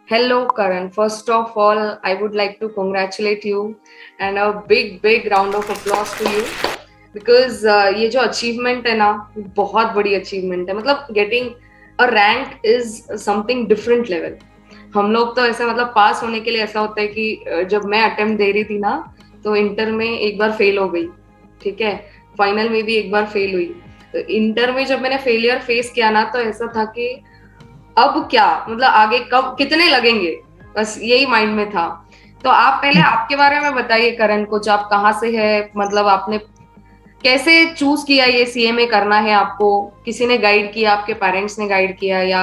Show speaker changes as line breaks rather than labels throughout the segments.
Hello, Karan. First of all, I would like to congratulate you and a big round of applause to you because ये जो achievement है ना बहुत बड़ी achievement है मतलब getting a rank is something different level. हम लोग तो ऐसे मतलब पास होने के लिए ऐसा होता है कि जब मैं अटेम्प्ट दे रही थी ना तो इंटर में एक बार फेल हो गई, ठीक है, फाइनल में भी एक बार फेल हुई। तो इंटर में जब मैंने फेलियर फेस किया ना तो ऐसा था कि अब क्या मतलब आगे कब कितने लगेंगे, बस यही माइंड में था। तो आप पहले आपके बारे में बताइए करण, कुछ आप कहाँ से है, मतलब आपने कैसे चूज किया ये सीएमए करना है आपको, किसी ने गाइड किया, आपके पेरेंट्स ने गाइड किया या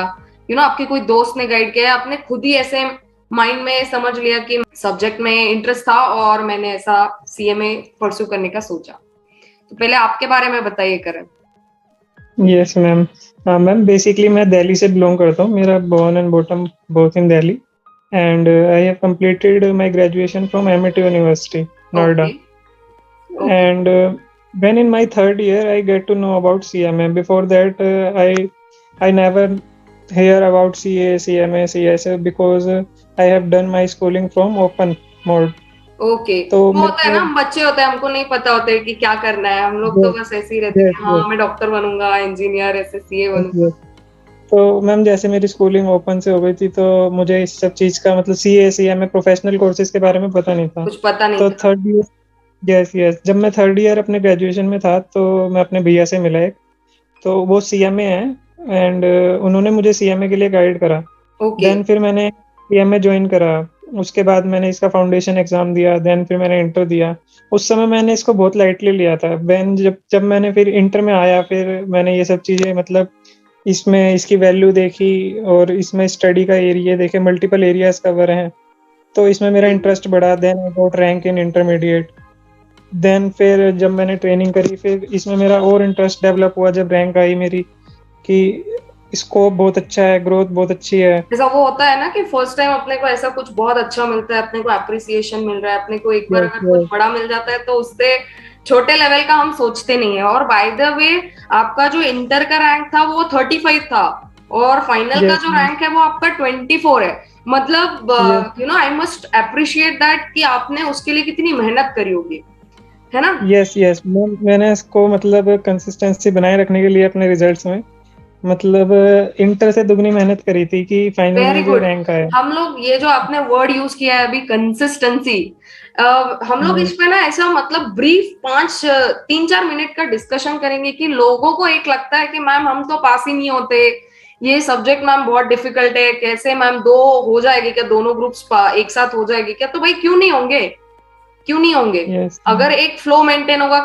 आपके कोई दोस्त ने गाइड किया, आपने खुद ही ऐसे माइंड में समझ लिया कि सब्जेक्ट में इंटरेस्ट था और मैंने ऐसा सीएमए परस्यू करने का सोचा। तो पहले आपके बारे में बताइए Karan.
Yes ma'am. Ma'am basically मैं दिल्ली से बिलोंग करता हूँ। मेरा born and bottom both in Delhi and I have completed my graduation from MIT university
okay.
Noida
okay.
and when in my third year I get to know about CMA. Before that I never hear about CA, CMA, CSA because I have done my schooling from open mode.
Okay,
तो
वो
मेरे
होता है ना,
को
हम बच्चे होते हैं, हमको नहीं पता होता है कि क्या करना है, हम लोग तो
yes,
बस ऐसे ही रहते हैं
yes,
कि
yes,
हाँ मैं डॉक्टर बनूंगा, इंजीनियर, ऐसे सीए
yes,
बनूंगा।
yes. तो मैम जैसे मेरी स्कूलिंग ओपन से हो गई थी तो मुझे इस सब चीज़ का मतलब CA, CMA प्रोफेशनल कोर्सेज के बारे में पता नहीं था।
कुछ पता नहीं
तो
था।
थर्ड ईयर, यस यस, जब मैं थर्ड ईयर अपने ग्रेजुएशन में था तो मैं अपने भैया से मिला एक, तो वो सीएमए है एंड उन्होंने मुझे सीएमए के लिए गाइड करा।
ओके।
देन फिर मैंने सीएमए ज्वाइन करा। उसके बाद मैंने इसका फाउंडेशन एग्जाम दिया, देन फिर मैंने इंटर दिया। उस समय मैंने इसको बहुत लाइटली लिया था। देन जब जब मैंने फिर इंटर में आया, फिर मैंने ये सब चीज़ें मतलब इसमें इसकी वैल्यू देखी और इसमें स्टडी का एरिया देखे, मल्टीपल एरियाज कवर हैं, तो इसमें मेरा इंटरेस्ट बढ़ा। Then I got rank in intermediate. Then फिर जब मैंने ट्रेनिंग करी फिर इसमें मेरा और इंटरेस्ट डेवलप हुआ जब रैंक आई मेरी कि स्कोप बहुत अच्छा है, ग्रोथ बहुत अच्छी है।
जैसा वो होता है ना कि फर्स्ट टाइम अपने को ऐसा कुछ बहुत अच्छा मिलता है, अपने को अप्रिसिएशन मिल रहा है, अपने को एक बार
यस
अगर कुछ
यस
बड़ा मिल जाता है तो उससे छोटे लेवल का हम सोचते नहीं है। और बाय द वे, आपका जो इंटर का रैंक था वो 35 था और फाइनल का
यस
जो रैंक है वो आपका 24 है। मतलब
yes
I must appreciate that कि आपने उसके लिए कितनी मेहनत करी होगी, है ना।
Yes yes. मैंने इसको मतलब कंसिस्टेंसी बनाए रखने के लिए अपने रिजल्ट्स में मतलब इंटर से दुगनी मेहनत करी थी कि फाइनल
वेरी
में जो
गुड।
रैंक आया।
हम लोग ये जो आपने वर्ड यूज किया है अभी, कंसिस्टेंसी, हम लोग इस पे ना ऐसा मतलब ब्रीफ 3-4 मिनट का डिस्कशन करेंगे कि लोगों को एक लगता है कि मैम हम तो पास ही नहीं होते, ये सब्जेक्ट मैम बहुत डिफिकल्ट है, कैसे मैम दो हो जाएगी क्या, दोनों ग्रुप्स एक साथ हो जाएगी क्या। तो भाई क्यों नहीं होंगे, क्यों नहीं होंगे।
यस
अगर एक फ्लो मेंटेन होगा,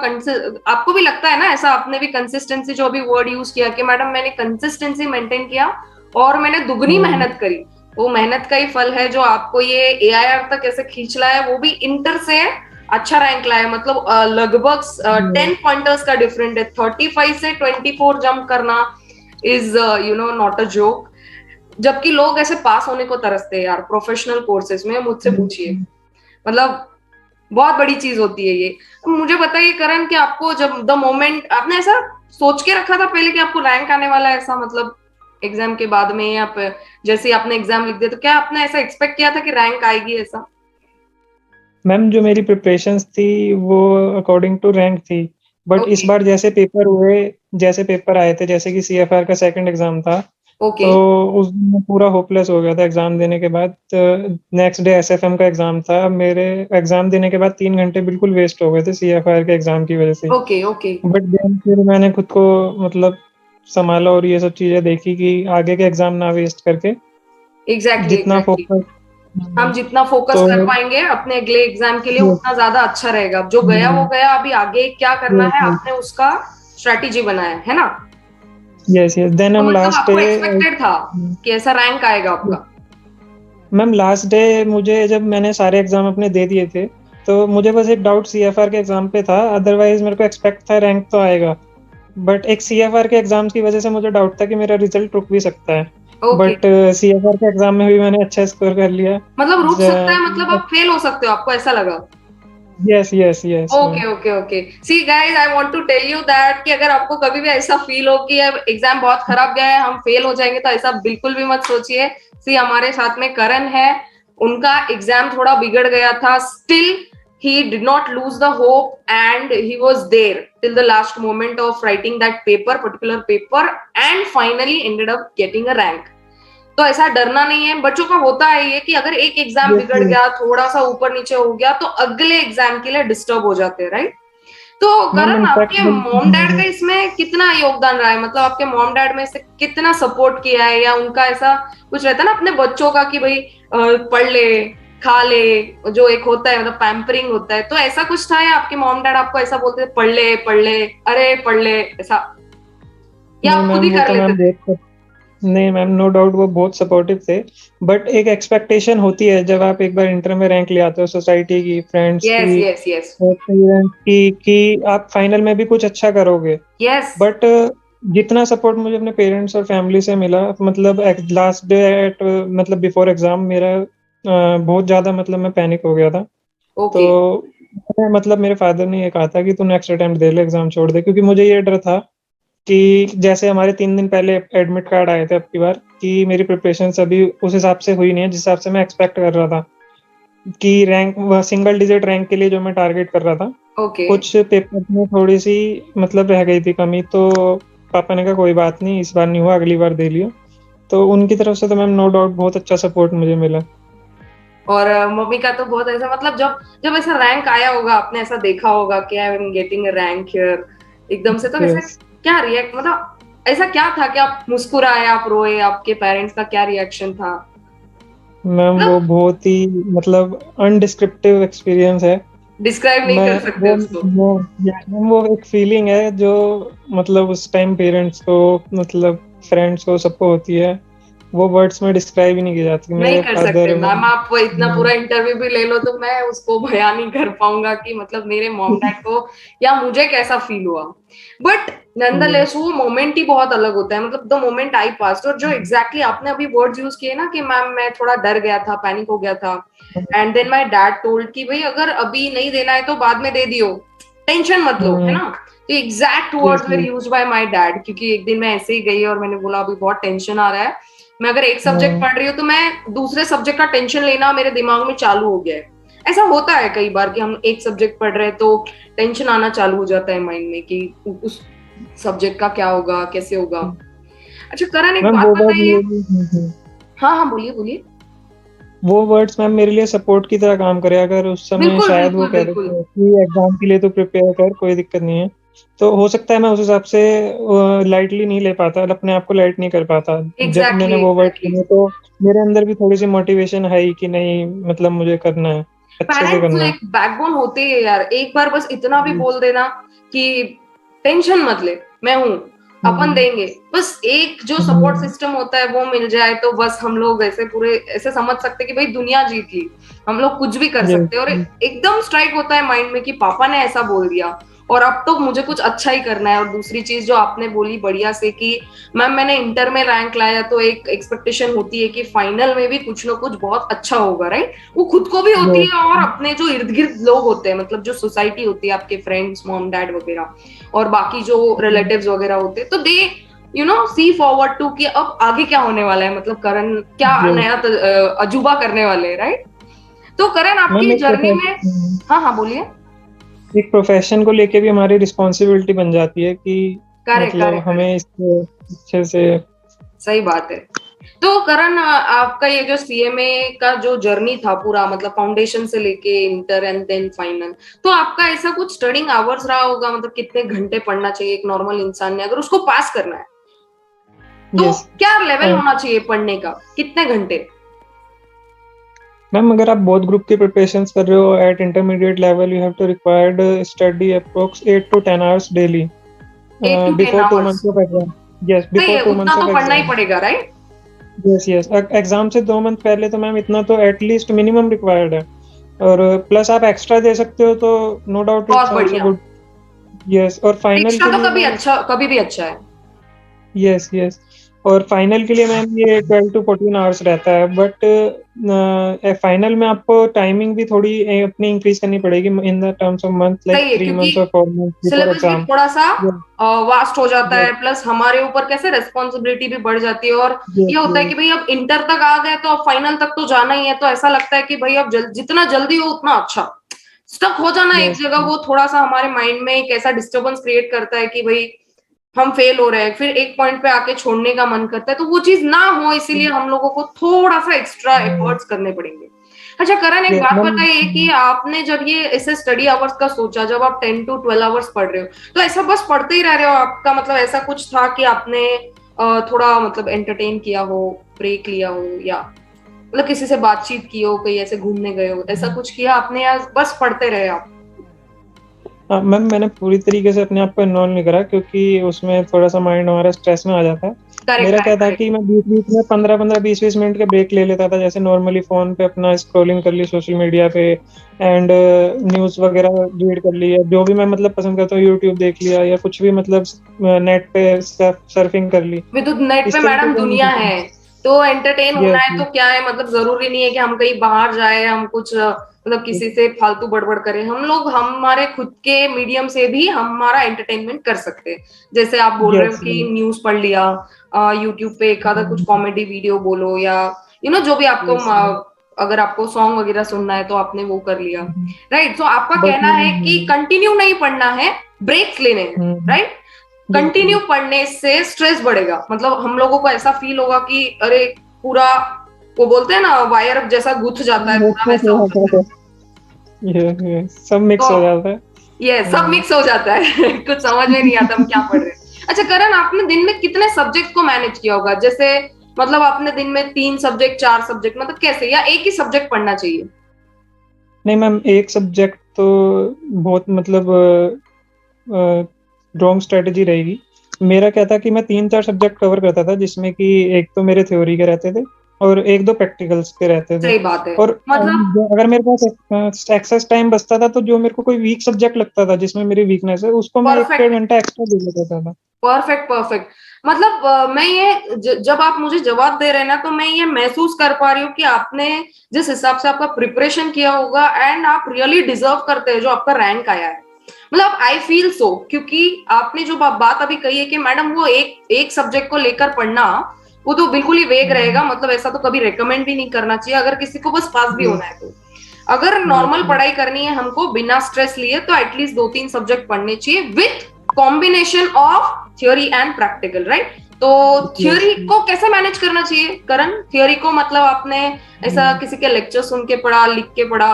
आपको भी लगता है ना ऐसा, आपने भी कंसिस्टेंसी जो भी वर्ड यूज किया कि मैडम मैंने कंसिस्टेंसी मेंटेन किया और मैंने दुगनी मेहनत करी, वो मेहनत का ही फल है जो आपको ये एआईआर तक ऐसे खींच लाया, वो भी इंटर से अच्छा रैंक लाया। मतलब लगभग 10 पॉइंटर्स का डिफरेंट है, 35 से 24 जंप करना इज नॉट अ जोक। जबकि लोग ऐसे पास होने को तरसते हैं यार प्रोफेशनल कोर्सेज में, मुझसे पूछिए, मतलब बहुत बड़ी चीज होती है ये। मुझे बताइए करण कि आपको जब द मोमेंट आपने ऐसा सोच के रखा था पहले कि आपको रैंक आने वाला है, ऐसा मतलब एग्जाम के बाद में या जैसे ही आपने एग्जाम लिख दिया तो क्या आपने ऐसा एक्सपेक्ट किया था कि रैंक आएगी ऐसा।
मैम जो मेरी प्रिपरेशंस थी वो अकॉर्डिंग टू रैंक थी, बट इस
ओके।
बार जैसे पेपर हुए, जैसे पेपर आए थे, जैसे कि सीएफआर का सेकंड एग्जाम था,
ओके।
तो उस दिन मैं पूरा होपलेस हो गया था एग्जाम देने के बाद। नेक्स्ट डे एसएफएम का एग्जाम था। मेरे एग्जाम देने के बाद 3 घंटे बिल्कुल वेस्ट हो गए थे सीएफआर के एग्जाम की वजह से।
ओके। ओके।
बट देन फिर मैंने खुद को मतलब संभाला और ये सब चीजें देखी कि आगे के एग्जाम ना वेस्ट करके
एग्जैक्टली
जितना
एग्जैक्टली।
फोकस।
हम जितना फोकस
तो
कर पाएंगे अपने अगले एग्जाम के लिए उतना ज्यादा अच्छा रहेगा। अब जो गया वो गया, अभी आगे क्या करना है आपने उसका स्ट्रेटेजी बनाया है ना।
Yes yes. देन
तो
ऑन
मतलब
लास्ट
आपको
डे,
एक्सपेक्टेड था कि ऐसा रैंक आएगा आपका।
मैम लास्ट डे मुझे जब मैंने सारे एग्जाम अपने दे दिए थे तो मुझे बस एक डाउट सीएफआर के एग्जाम पे था, अदरवाइज मेरे को एक्सपेक्ट था रैंक तो आएगा। बट एक सीएफआर के एग्जाम की वजह से मुझे डाउट था कि मेरा रिजल्ट रुक भी सकता है।
ओके।
बट सीएफआर के एग्जाम में भी मैंने अच्छा स्कोर कर लिया।
मतलब रुक सकता है, मतलब
ज-
आप फेल हो सकते हो, आपको ऐसा लगा।
Yes, yes, yes,
okay
ma'am.
Okay okay. See guys, I want to tell you that कि अगर आपको कभी भी ऐसा फील हो कि अब एग्जाम बहुत खराब गया है, हम फेल हो जाएंगे, तो ऐसा बिल्कुल भी मत सोचिए। सी, हमारे साथ में करण है, उनका एग्जाम थोड़ा बिगड़ गया था, still he did not lose the hope and he was there till the last moment of writing that particular paper, and finally ended up getting a rank. तो ऐसा डरना नहीं है, बच्चों का होता है ये कि अगर एक एग्जाम
Yes,
बिगड़
yes.
गया, थोड़ा सा ऊपर नीचे हो गया, तो अगले एग्जाम के लिए डिस्टर्ब हो जाते हैं, राइट? तो
मैम
करण,
इनफैक्ट
आपके मॉम डैड का इसमें कितना योगदान रहा है? मतलब आपके मॉम डैड में से कितना सपोर्ट किया है, या उनका ऐसा कुछ रहता है ना अपने बच्चों का कि भाई पढ़ ले, खा ले, जो एक होता है मतलब पैम्परिंग होता है, तो ऐसा कुछ था, या आपके मॉम डैड आपको ऐसा बोलते थे पढ़ ले, अरे पढ़ ले, ऐसा, या
नहीं
आप खुद ही
मैम, वो
कर
तो
लेते
मैम
थे?
बहुत, नहीं मैम, नो डाउट वो बहुत सपोर्टिव थे। बट एक एक्सपेक्टेशन होती है जब आप एक बार इंटर में रैंक ले आते हो, सोसाइटी की, फ्रेंड्स
यस
की,
यस यस
पेरेंट्स की, कि आप फाइनल में भी कुछ अच्छा करोगे।
यस।
बट जितना सपोर्ट मुझे अपने पेरेंट्स और फैमिली से मिला, मतलब लास्ट डे एट, मतलब बिफोर एग्जाम मेरा बहुत ज्यादा, मतलब मैं पैनिक हो गया था। तो
ओके।
मतलब मेरे फादर ने ये कहा था कि तू नेक्स्ट अटेम्प्ट दे ले, एग्जाम छोड़ दे, क्योंकि मुझे ये डर था कि जैसे हमारे 3 दिन पहले एडमिट कार्ड आए थे अब की बार, कि मेरी प्रिपरेशन अभी उस हिसाब से हुई नहीं है जिस हिसाब से मैं एक्सपेक्ट कर रहा था, कि रैंक, सिंगल डिजिट रैंक के लिए जो मैं टारगेट कर रहा था,
ओके।
कुछ पेपर में थोड़ी सी मतलब रह गई थी कमी। तो पापा ने कहा कोई बात नहीं, इस बार नहीं हुआ, अगली बार दे लियो। तो उनकी तरफ से तो मैम नो डाउट बहुत अच्छा सपोर्ट मुझे मिला।
और मम्मी का तो बहुत ऐसा, मतलब जब जब ऐसा रैंक आया होगा, आपने ऐसा देखा होगा कि I am getting a rank here, एकदम से, तो ऐसा
यस
क्या रिएक्ट, मतलब ऐसा क्या था कि आप मुस्कुराए, आप रोए, आपके पेरेंट्स का क्या रिएक्शन था?
मैम, वो
मतलब
बहुत ही, मतलब अनडिस्क्रिप्टिव एक्सपीरियंस है।
डिस्क्राइब नहीं
मैं
कर सकते उसको।
वो वो एक फीलिंग है जो, मतलब उस टाइम पेरेंट्स को, मतलब फ्रेंड्स को, सबको होती है। वो वर्ड्स में डिस्क्राइब ही नहीं की जाती।
नहीं
मेरे
कर सकते
फादर,
मैम, आप वो इतना पूरा इंटरव्यू भी ले लो, तो मैं उसको बयान नहीं कर पाऊंगा कि मतलब मेरे मॉम डैड को या मुझे कैसा फील हुआ। बट नंदलेस वो मोमेंट ही बहुत अलग होता है, मतलब द मोमेंट आई पास, और जो एग्जैक्टली आपने अभी वर्ड्स यूज किए ना कि मैम मैं थोड़ा डर गया था, पैनिक हो गया था, and then my dad told कि भाई अगर अभी नहीं देना है तो बाद में दे दियो, टेंशन मत लो, है ना? तो exact
yes,
words were used by my dad, क्योंकि एक दिन मैं ऐसे ही गई और मैंने बोला अभी बहुत टेंशन आ रहा है, मैं अगर एक सब्जेक्ट पढ़ रही हूँ तो मैं दूसरे सब्जेक्ट का टेंशन लेना मेरे दिमाग में चालू हो गया है। ऐसा होता है कई बार कि हम एक सब्जेक्ट पढ़ रहे हैं तो टेंशन आना चालू हो जाता है माइंड में कि उस सब्जेक्ट का क्या होगा, कैसे होगा। अच्छा करण, एक
मैम
बात
वो वर्ड
बताइए। हाँ हाँ, बोलिए बोलिए।
वो वर्ड्स मैम मेरे लिए सपोर्ट की तरह काम करे। अगर उस समय
बिल्कुल
शायद वो
बिल्कुल
कह
बिल्कुल।
देते कि एग्जाम के लिए तो प्रिपेयर कर, कोई दिक्कत नहीं है, तो हो सकता है मैं उस हिसाब से लाइटली नहीं ले पाता, अपने आप को लाइट नहीं कर पाता। जब मैंने
एग्जैक्टली
वो वर्ड
एग्जैक्टली।
सुने तो मेरे अंदर भी थोड़ी सी मोटिवेशन है कि नहीं, मतलब मुझे करना है, अच्छे से
पेरेंट्स
करना है।
एक बैकबोन होते हैं यार, एक बार बस इतना भी बोल देना कि टेंशन मत ले, मैं हूं, अपन
हम्म,
देंगे, बस एक जो सपोर्ट
हम्म,
सिस्टम होता है वो मिल जाए तो बस हम लोग ऐसे पूरे ऐसे समझ सकते कि भाई दुनिया जीत ली, हम लोग कुछ भी कर सकते हैं। और
yes,
एकदम स्ट्राइक होता है माइंड में कि पापा ने ऐसा बोल दिया और अब तो मुझे कुछ अच्छा ही करना है। और दूसरी चीज जो आपने बोली बढ़िया से कि मैम मैंने इंटर में रैंक लाया, तो एक एक्सपेक्टेशन होती है कि फाइनल में भी कुछ ना कुछ बहुत अच्छा होगा, राइट? वो खुद को भी होती
yes,
है और अपने जो इर्द गिर्द लोग होते हैं, मतलब जो सोसाइटी होती है, आपके फ्रेंड्स, मॉम डैड वगैरह, और बाकी जो रिलेटिव्स वगैरह होते हैं, तो दे सी फॉरवर्ड टू कि अब आगे क्या होने वाला है, मतलब करण क्या
yes.
नया अजूबा करने वाले हैं, राइट? तो करण
मैम
आपकी जर्नी में, हाँ हाँ बोलिए।
एक प्रोफेशन को लेके भी हमारी रिस्पॉन्सिबिलिटी बन जाती है कि
करेक्ट
मतलब
करेक्ट
हमें
करेक्ट।
इसको अच्छे से।
सही बात है। तो करण, आपका ये जो सीएमए का जो जर्नी था पूरा, मतलब फाउंडेशन से लेके इंटर एंड देन फाइनल, तो आपका ऐसा कुछ स्टडिंग आवर्स रहा होगा, मतलब कितने घंटे पढ़ना चाहिए एक नॉर्मल इंसान ने अगर उसको पास करना है, तो
यस
क्या लेवल होना चाहिए पढ़ने का, कितने घंटे?
मैम, अगर आप बोथ ग्रुप की प्रिपरेशन कर रहे हो at intermediate level, you have to required study approx 8 to 10 hours daily
8 to 10
before 2 months
hours
of exam. Yes,
सही
बिफोर
है,
टू
उतना
मंथ्स
तो
ऑफ
पढ़ना ही
एग्जाम।
पड़ेगा, राइट?
यस, यस, एग्जाम से 2 मंथ पहले तो मैम इतना तो एटलीस्ट मिनिमम रिक्वायर्ड है। और प्लस आप एक्स्ट्रा दे सकते हो तो नो डाउट
बहुत
इट्स आल्सो
बढ़िया।
गुड। यस, और फाइनल
एक्स्ट्रा
के
तो
लिए
कभी
मैम,
अच्छा, कभी भी अच्छा है।
यस, यस, और फाइनल के लिए मैम ये 12 to 14 आवर्स रहता है, बट फाइनल में आपको टाइमिंग भी थोड़ी अपनी इंक्रीज करनी पड़ेगी in the terms of month, like
सही है,
3 months
क्योंकि
और 4 months बिफोर
सिलेबस भी
एग्जाम।
थोड़ा सा
यस
वास्ट हो जाता
यस
है, प्लस हमारे ऊपर कैसे रेस्पॉन्सिबिलिटी भी बढ़ जाती है। और
यस
ये होता है
यस
कि भाई अब इंटर तक आ गए तो अब फाइनल तक तो जाना ही है, तो ऐसा लगता है कि भाई अब जितना जल्दी हो उतना अच्छा। स्टक हो जाना एक
यस
जगह वो थोड़ा सा हमारे माइंड में एक ऐसा डिस्टरबेंस क्रिएट करता है कि भाई हम फेल हो रहे हैं, फिर एक पॉइंट पे आके छोड़ने का मन करता है। तो वो चीज ना हो इसीलिए हम लोगों को थोड़ा सा एक्स्ट्रा एफर्ट्स करने पड़ेंगे। अच्छा करण, एक
यस
बात
मैम।
बताइए कि आपने जब ये ऐसे स्टडी आवर्स का सोचा, जब आप 10 to 12 आवर्स पढ़ रहे हो, तो ऐसा बस पढ़ते ही रह रहे हो आपका, मतलब ऐसा कुछ था कि आपने थोड़ा मतलब एंटरटेन किया हो, ब्रेक लिया हो, या मतलब किसी से बातचीत की हो, कहीं ऐसे घूमने गए हो, ऐसा कुछ किया आपने, या बस पढ़ते रहे आप?
हाँ मैम, मैंने पूरी तरीके से अपने आप को इन्वॉल्व नहीं करा, क्योंकि उसमें थोड़ा सा माइंड हमारा स्ट्रेस में आ जाता है।
करेक्ट
मेरा क्या
करेक्ट
था
करेक्ट।
कि मैं बीच बीच में 15-15, 20-20 मिनट के ब्रेक ले लेता था, जैसे नॉर्मली फोन पे अपना स्क्रॉलिंग कर ली सोशल मीडिया पे, एंड न्यूज वगैरह रीड कर ली, या जो भी मैं मतलब पसंद करता हूँ यूट्यूब देख लिया, या कुछ भी मतलब नेट पे सर्फिंग कर ली,
विद्युत नेट पे
इस तरीके
मैडम
से
दुनिया
मैं।
है, तो एंटरटेन होना
यस
है तो क्या है, मतलब जरूरी नहीं है कि हम कहीं बाहर जाए, हम कुछ मतलब किसी से फालतू बड़बड़ करें। हम लोग हमारे खुद के मीडियम से भी हमारा एंटरटेनमेंट कर सकते हैं। जैसे आप बोल रहे हो
यस
कि न्यूज पढ़ लिया, यूट्यूब पे एक आधा कुछ कॉमेडी वीडियो बोलो, या जो भी आपको
यस
अगर आपको सॉन्ग वगैरह सुनना है तो आपने वो कर लिया। राइट, तो आपका
बट
कहना है कि कंटिन्यू नहीं पढ़ना है, ब्रेक्स लेने हैं। राइट, कंटिन्यू पढ़ने से स्ट्रेस बढ़ेगा, मतलब हम लोगों को ऐसा फील होगा कि अरे पूरा, वो बोलते हैं ना वायर जैसा गुथ जाता है पूरा, वैसा हो जाता है।
सब
तो
मिक्स हो जाता है।
ये सब मिक्स हो जाता है कुछ समझ में नहीं आता हम क्या पढ़ रहे हैं। अच्छा करण, आपने दिन में कितने सब्जेक्ट को मैनेज किया होगा? जैसे मतलब आपने दिन में 3 सब्जेक्ट, 4 सब्जेक्ट, मतलब कैसे, या एक ही सब्जेक्ट पढ़ना चाहिए?
नहीं मैम, एक सब्जेक्ट तो बहुत मतलब रॉन्ग स्ट्रेटेजी रहेगी। मेरा क्या था कि मैं 3-4 सब्जेक्ट कवर करता था, जिसमें कि एक तो मेरे थ्योरी के रहते थे और 1-2 प्रैक्टिकल्स के रहते थे।
सही बात है।
और
मतलब
अगर मेरे पास एक्सेस टाइम बचता था, तो जो मेरे को कोई वीक सब्जेक्ट लगता था जिसमें मेरी वीकनेस है, उसको मैं एक
परफेक्ट,
डेढ़ घंटा एक्स्ट्रा दे लेता था।
Perfect perfect. मतलब मैं ये जब आप मुझे जवाब दे रहे हैं ना, तो मैं ये महसूस कर पा रही हूँ कि आपने जिस हिसाब से आपका प्रिपरेशन किया होगा, एंड आप रियली डिजर्व करते हैं जो आपका रैंक आया है। मतलब आई फील सो, क्योंकि आपने जो बात अभी कही है कि मैडम वो एक एक सब्जेक्ट को लेकर पढ़ना, वो तो बिल्कुल ही वेग रहेगा, मतलब ऐसा तो कभी रेकमेंड भी नहीं करना चाहिए अगर किसी को बस पास भी होना है तो। अगर नॉर्मल पढ़ाई करनी है हमको बिना स्ट्रेस लिए, तो एटलीस्ट 2-3 सब्जेक्ट पढ़ने चाहिए with combination of theory and practical. Right, तो थ्योरी को कैसे मैनेज करना चाहिए करण? थ्योरी को मतलब आपने ऐसा किसी के लेक्चर सुन के पढ़ा, लिख के पढ़ा,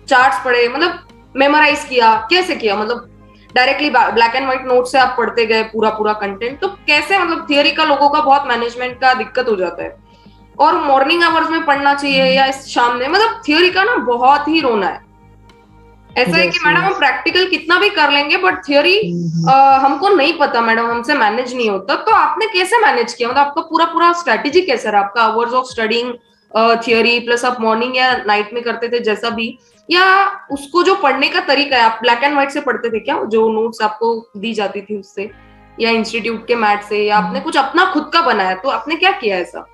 चार्ट्स पढ़े, मतलब मेमोराइज किया, कैसे किया? मतलब directly black and white note से आप पढ़ते गए पूरा पूरा कंटेंट, तो कैसे? मतलब थियोरी का लोगों का बहुत मैनेजमेंट का दिक्कत हो जाता है। और मॉर्निंग आवर्स में पढ़ना चाहिए या इस शाम में? मतलब थियोरी का ना बहुत ही रोना है। ऐसा है कि
यस
मैडम हम
यस
प्रैक्टिकल कितना भी कर लेंगे, बट थियोरी हमको नहीं पता मैडम, हमसे मैनेज नहीं होता। तो आपने कैसे मैनेज किया? मतलब आपका पूरा पूरा स्ट्रेटेजी कैसा रहा आपका? Hours of studying theory, plus आप मॉर्निंग या नाइट में करते थे जैसा भी, या उसको जो पढ़ने का तरीका है, आप ब्लैक एंड व्हाइट से पढ़ते थे क्या, जो नोट्स आपको दी जाती थी उससे, या इंस्टीट्यूट के मैथ से, या आपने कुछ अपना खुद का बनाया? तो आपने क्या किया ऐसा?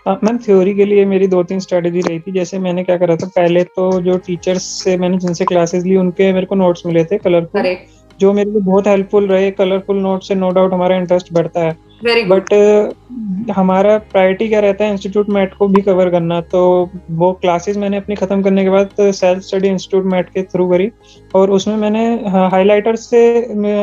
मैम, थ्योरी के लिए मेरी 2-3 स्ट्रेटेजी रही थी। जैसे मैंने क्या करा था, पहले तो जो टीचर्स से मैंने जिनसे क्लासेस ली, उनके मेरे को नोट्स मिले थे कलरफुल,
करेक्ट,
जो मेरे लिए बहुत हेल्पफुल रहे। कलरफुल नोट से नो डाउट हमारा इंटरेस्ट बढ़ता है,
वेरी गुड।
बट हमारा प्रायोरिटी क्या रहता है, इंस्टीट्यूट मैट को भी कवर करना। तो वो क्लासेस मैंने अपनी खत्म करने के बाद सेल्फ स्टडी इंस्टीट्यूट मैट के थ्रू करी, और उसमें मैंने हाईलाइटर से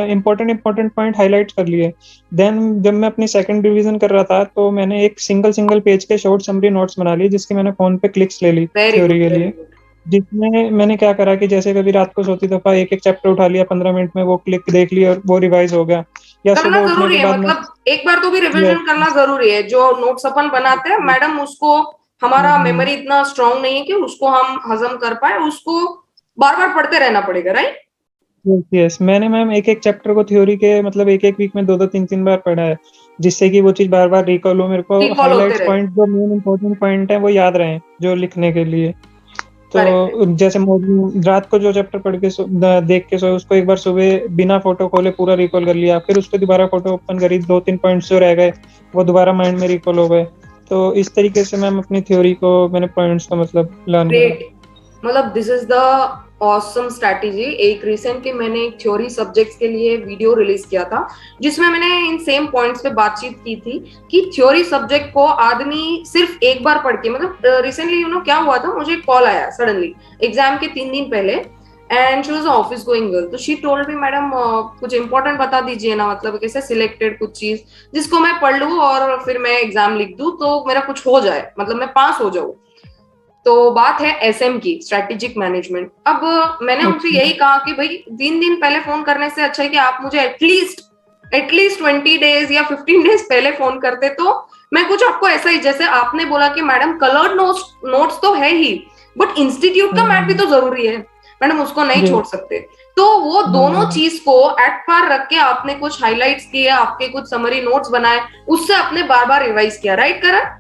इम्पोर्टेंट इम्पोर्टेंट पॉइंट हाईलाइट कर लिए। देन जब मैं अपनी सेकंड रिवीजन कर रहा था, तो मैंने एक सिंगल सिंगल पेज के शॉर्ट समरी नोट्स बना लिए, जिसकी मैंने फोन पे क्लिक्स ले ली
वेरी
थ्योरी
गुड,
के
वेरी
लिए।
गुड।
जिसमें मैंने क्या करा कि जैसे कभी रात को सोती दफा एक एक चैप्टर उठा लिया, 15 मिनट में वो क्लिक देख लिया और वो रिवाइज हो गया, या
करना
सुबह उठने
जरूरी
के
है,
बाद मैं।
मतलब एक बार तो भी
यस
रिवीजन करना जरूरी है। जो नोट्स अपन बनाते हैं मैडम, उसको हमारा मेमोरी इतना स्ट्रांग नहीं है कि उसको हम हजम कर पाए, उसको बार बार पढ़ते रहना पड़ेगा। राइट,
यस यस, मैंने मैम एक एक चैप्टर को थ्योरी के मतलब एक एक वीक में 2-2 3-3 बार पढ़ा है, जिससे कि वो चीज बार बार रिकॉल हो, मेरे को
रिकॉल होते
हाइलाइट्स
रहे।
पॉइंट जो मेन इंपॉर्टेंट पॉइंट है वो याद रहे जो लिखने के लिए।
करेक्ट।
तो जैसे मॉर्निंग रात को जो चैप्टर पढ़ के देख के सोए उसको एक बार सुबह बिना फोटो खोले पूरा रिकॉल कर लिया, फिर उसको दोबारा फोटो ओपन करी, 2-3 पॉइंट्स जो रह गए वो दोबारा माइंड में रिकॉल हो गए। तो इस तरीके से मैम अपनी थ्योरी को मैंने पॉइंट्स को मतलब लर्न करा।
ग्रेट। मतलब this is the awesome strategy. एक रिसेंटली मैंने एक थ्योरी सब्जेक्ट्स के लिए वीडियो रिलीज किया था जिसमें मैंने इन सेम पॉइंट्स पे बातचीत की थी कि थ्योरी सब्जेक्ट को आदमी सिर्फ एक बार पढ़ के, मतलब रिसेंटली क्या हुआ था, मुझे कॉल आया सडनली एग्जाम के 3 दिन पहले, and she was office going girl. तो शी टोल्ड मी मैडम कुछ इंपॉर्टेंट बता दीजिए ना, मतलब कैसे सिलेक्टेड कुछ चीज जिसको मैं पढ़ लूँ और फिर मैं एग्जाम लिख दूँ तो मेरा कुछ हो जाए, मतलब मैं पास हो जाऊँ। तो बात है एसएम की, स्ट्रेटेजिक मैनेजमेंट। अब मैंने उनसे
अच्छा।
यही कहा कि भाई 3 दिन पहले फोन करने से अच्छा है कि आप मुझे एटलीस्ट 20 डेज या 15 डेज पहले फोन करते, तो मैं कुछ आपको ऐसा ही, जैसे आपने बोला कि मैडम कलर्ड नोट्स तो है ही, बट इंस्टीट्यूट का मैथ भी तो जरूरी है मैडम, उसको नहीं
जी।
छोड़ सकते। तो वो दोनों चीज को एट पार रख के आपने कुछ हाइलाइट्स किए, आपके कुछ समरी नोट्स बनाए, उससे आपने बार बार रिवाइज किया, राइट करण?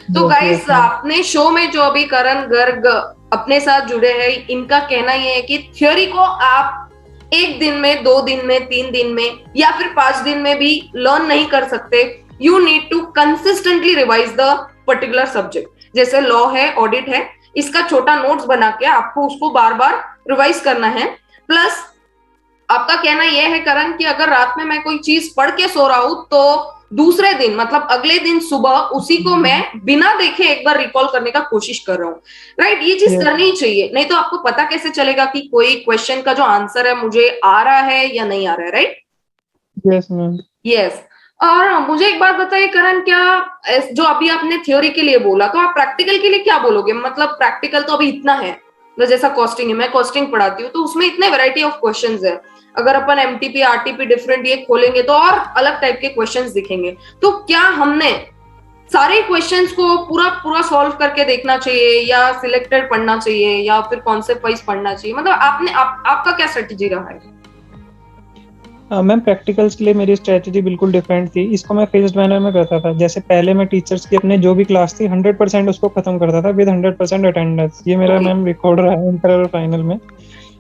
तो
यस यस
गाइस
मैम।
आपने शो में जो अभी करण गर्ग अपने साथ जुड़े हैं, इनका कहना ये है कि थ्योरी को आप 1 दिन में, 2 दिन में, 3 दिन में या फिर 5 दिन में भी लर्न नहीं कर सकते। You need to consistently revise the particular subject. जैसे लॉ है, ऑडिट है, इसका छोटा नोट्स बना के आपको उसको बार बार रिवाइज करना है। प्लस आपका कहना यह है करण कि अगर रात में मैं कोई चीज पढ़ के सो रहा हूं तो दूसरे दिन, मतलब अगले दिन सुबह उसी को मैं बिना देखे एक बार रिकॉल करने का कोशिश कर रहा हूँ, राइट? ये चीज
यस
करनी ही चाहिए, नहीं तो आपको पता कैसे चलेगा कि कोई क्वेश्चन का जो आंसर है मुझे आ रहा है या नहीं आ रहा है, राइट?
Yes ma'am.
यस। और मुझे एक बात बताइए करण, क्या जो अभी आपने थ्योरी के लिए बोला, तो आप प्रैक्टिकल के लिए क्या बोलोगे? मतलब प्रैक्टिकल तो अभी इतना है, तो जैसा कॉस्टिंग है, मैं कॉस्टिंग पढ़ाती हूँ तो उसमें इतने वैरायटी ऑफ क्वेश्चंस है। अगर अपन एमटीपी आरटीपी डिफरेंट ये खोलेंगे तो और अलग टाइप के क्वेश्चंस दिखेंगे। तो क्या हमने सारे क्वेश्चंस को पूरा पूरा सॉल्व करके देखना चाहिए, या सिलेक्टेड पढ़ना चाहिए, या फिर कॉन्सेप्ट वाइज पढ़ना चाहिए? मतलब आपका क्या स्ट्रेटेजी रहा है?
मैम प्रैक्टिकल्स के लिए मेरी स्ट्रेटजी बिल्कुल डिफरेंट थी। इसको मैं फेज्ड मैनर में करता था। जैसे पहले मैं टीचर्स की अपने जो भी क्लास थी 100% उसको खत्म करता था विद 100% अटेंडेंस। ये मेरा
ओके,
मैम रिकॉर्ड रहा है इंटर और फाइनल में।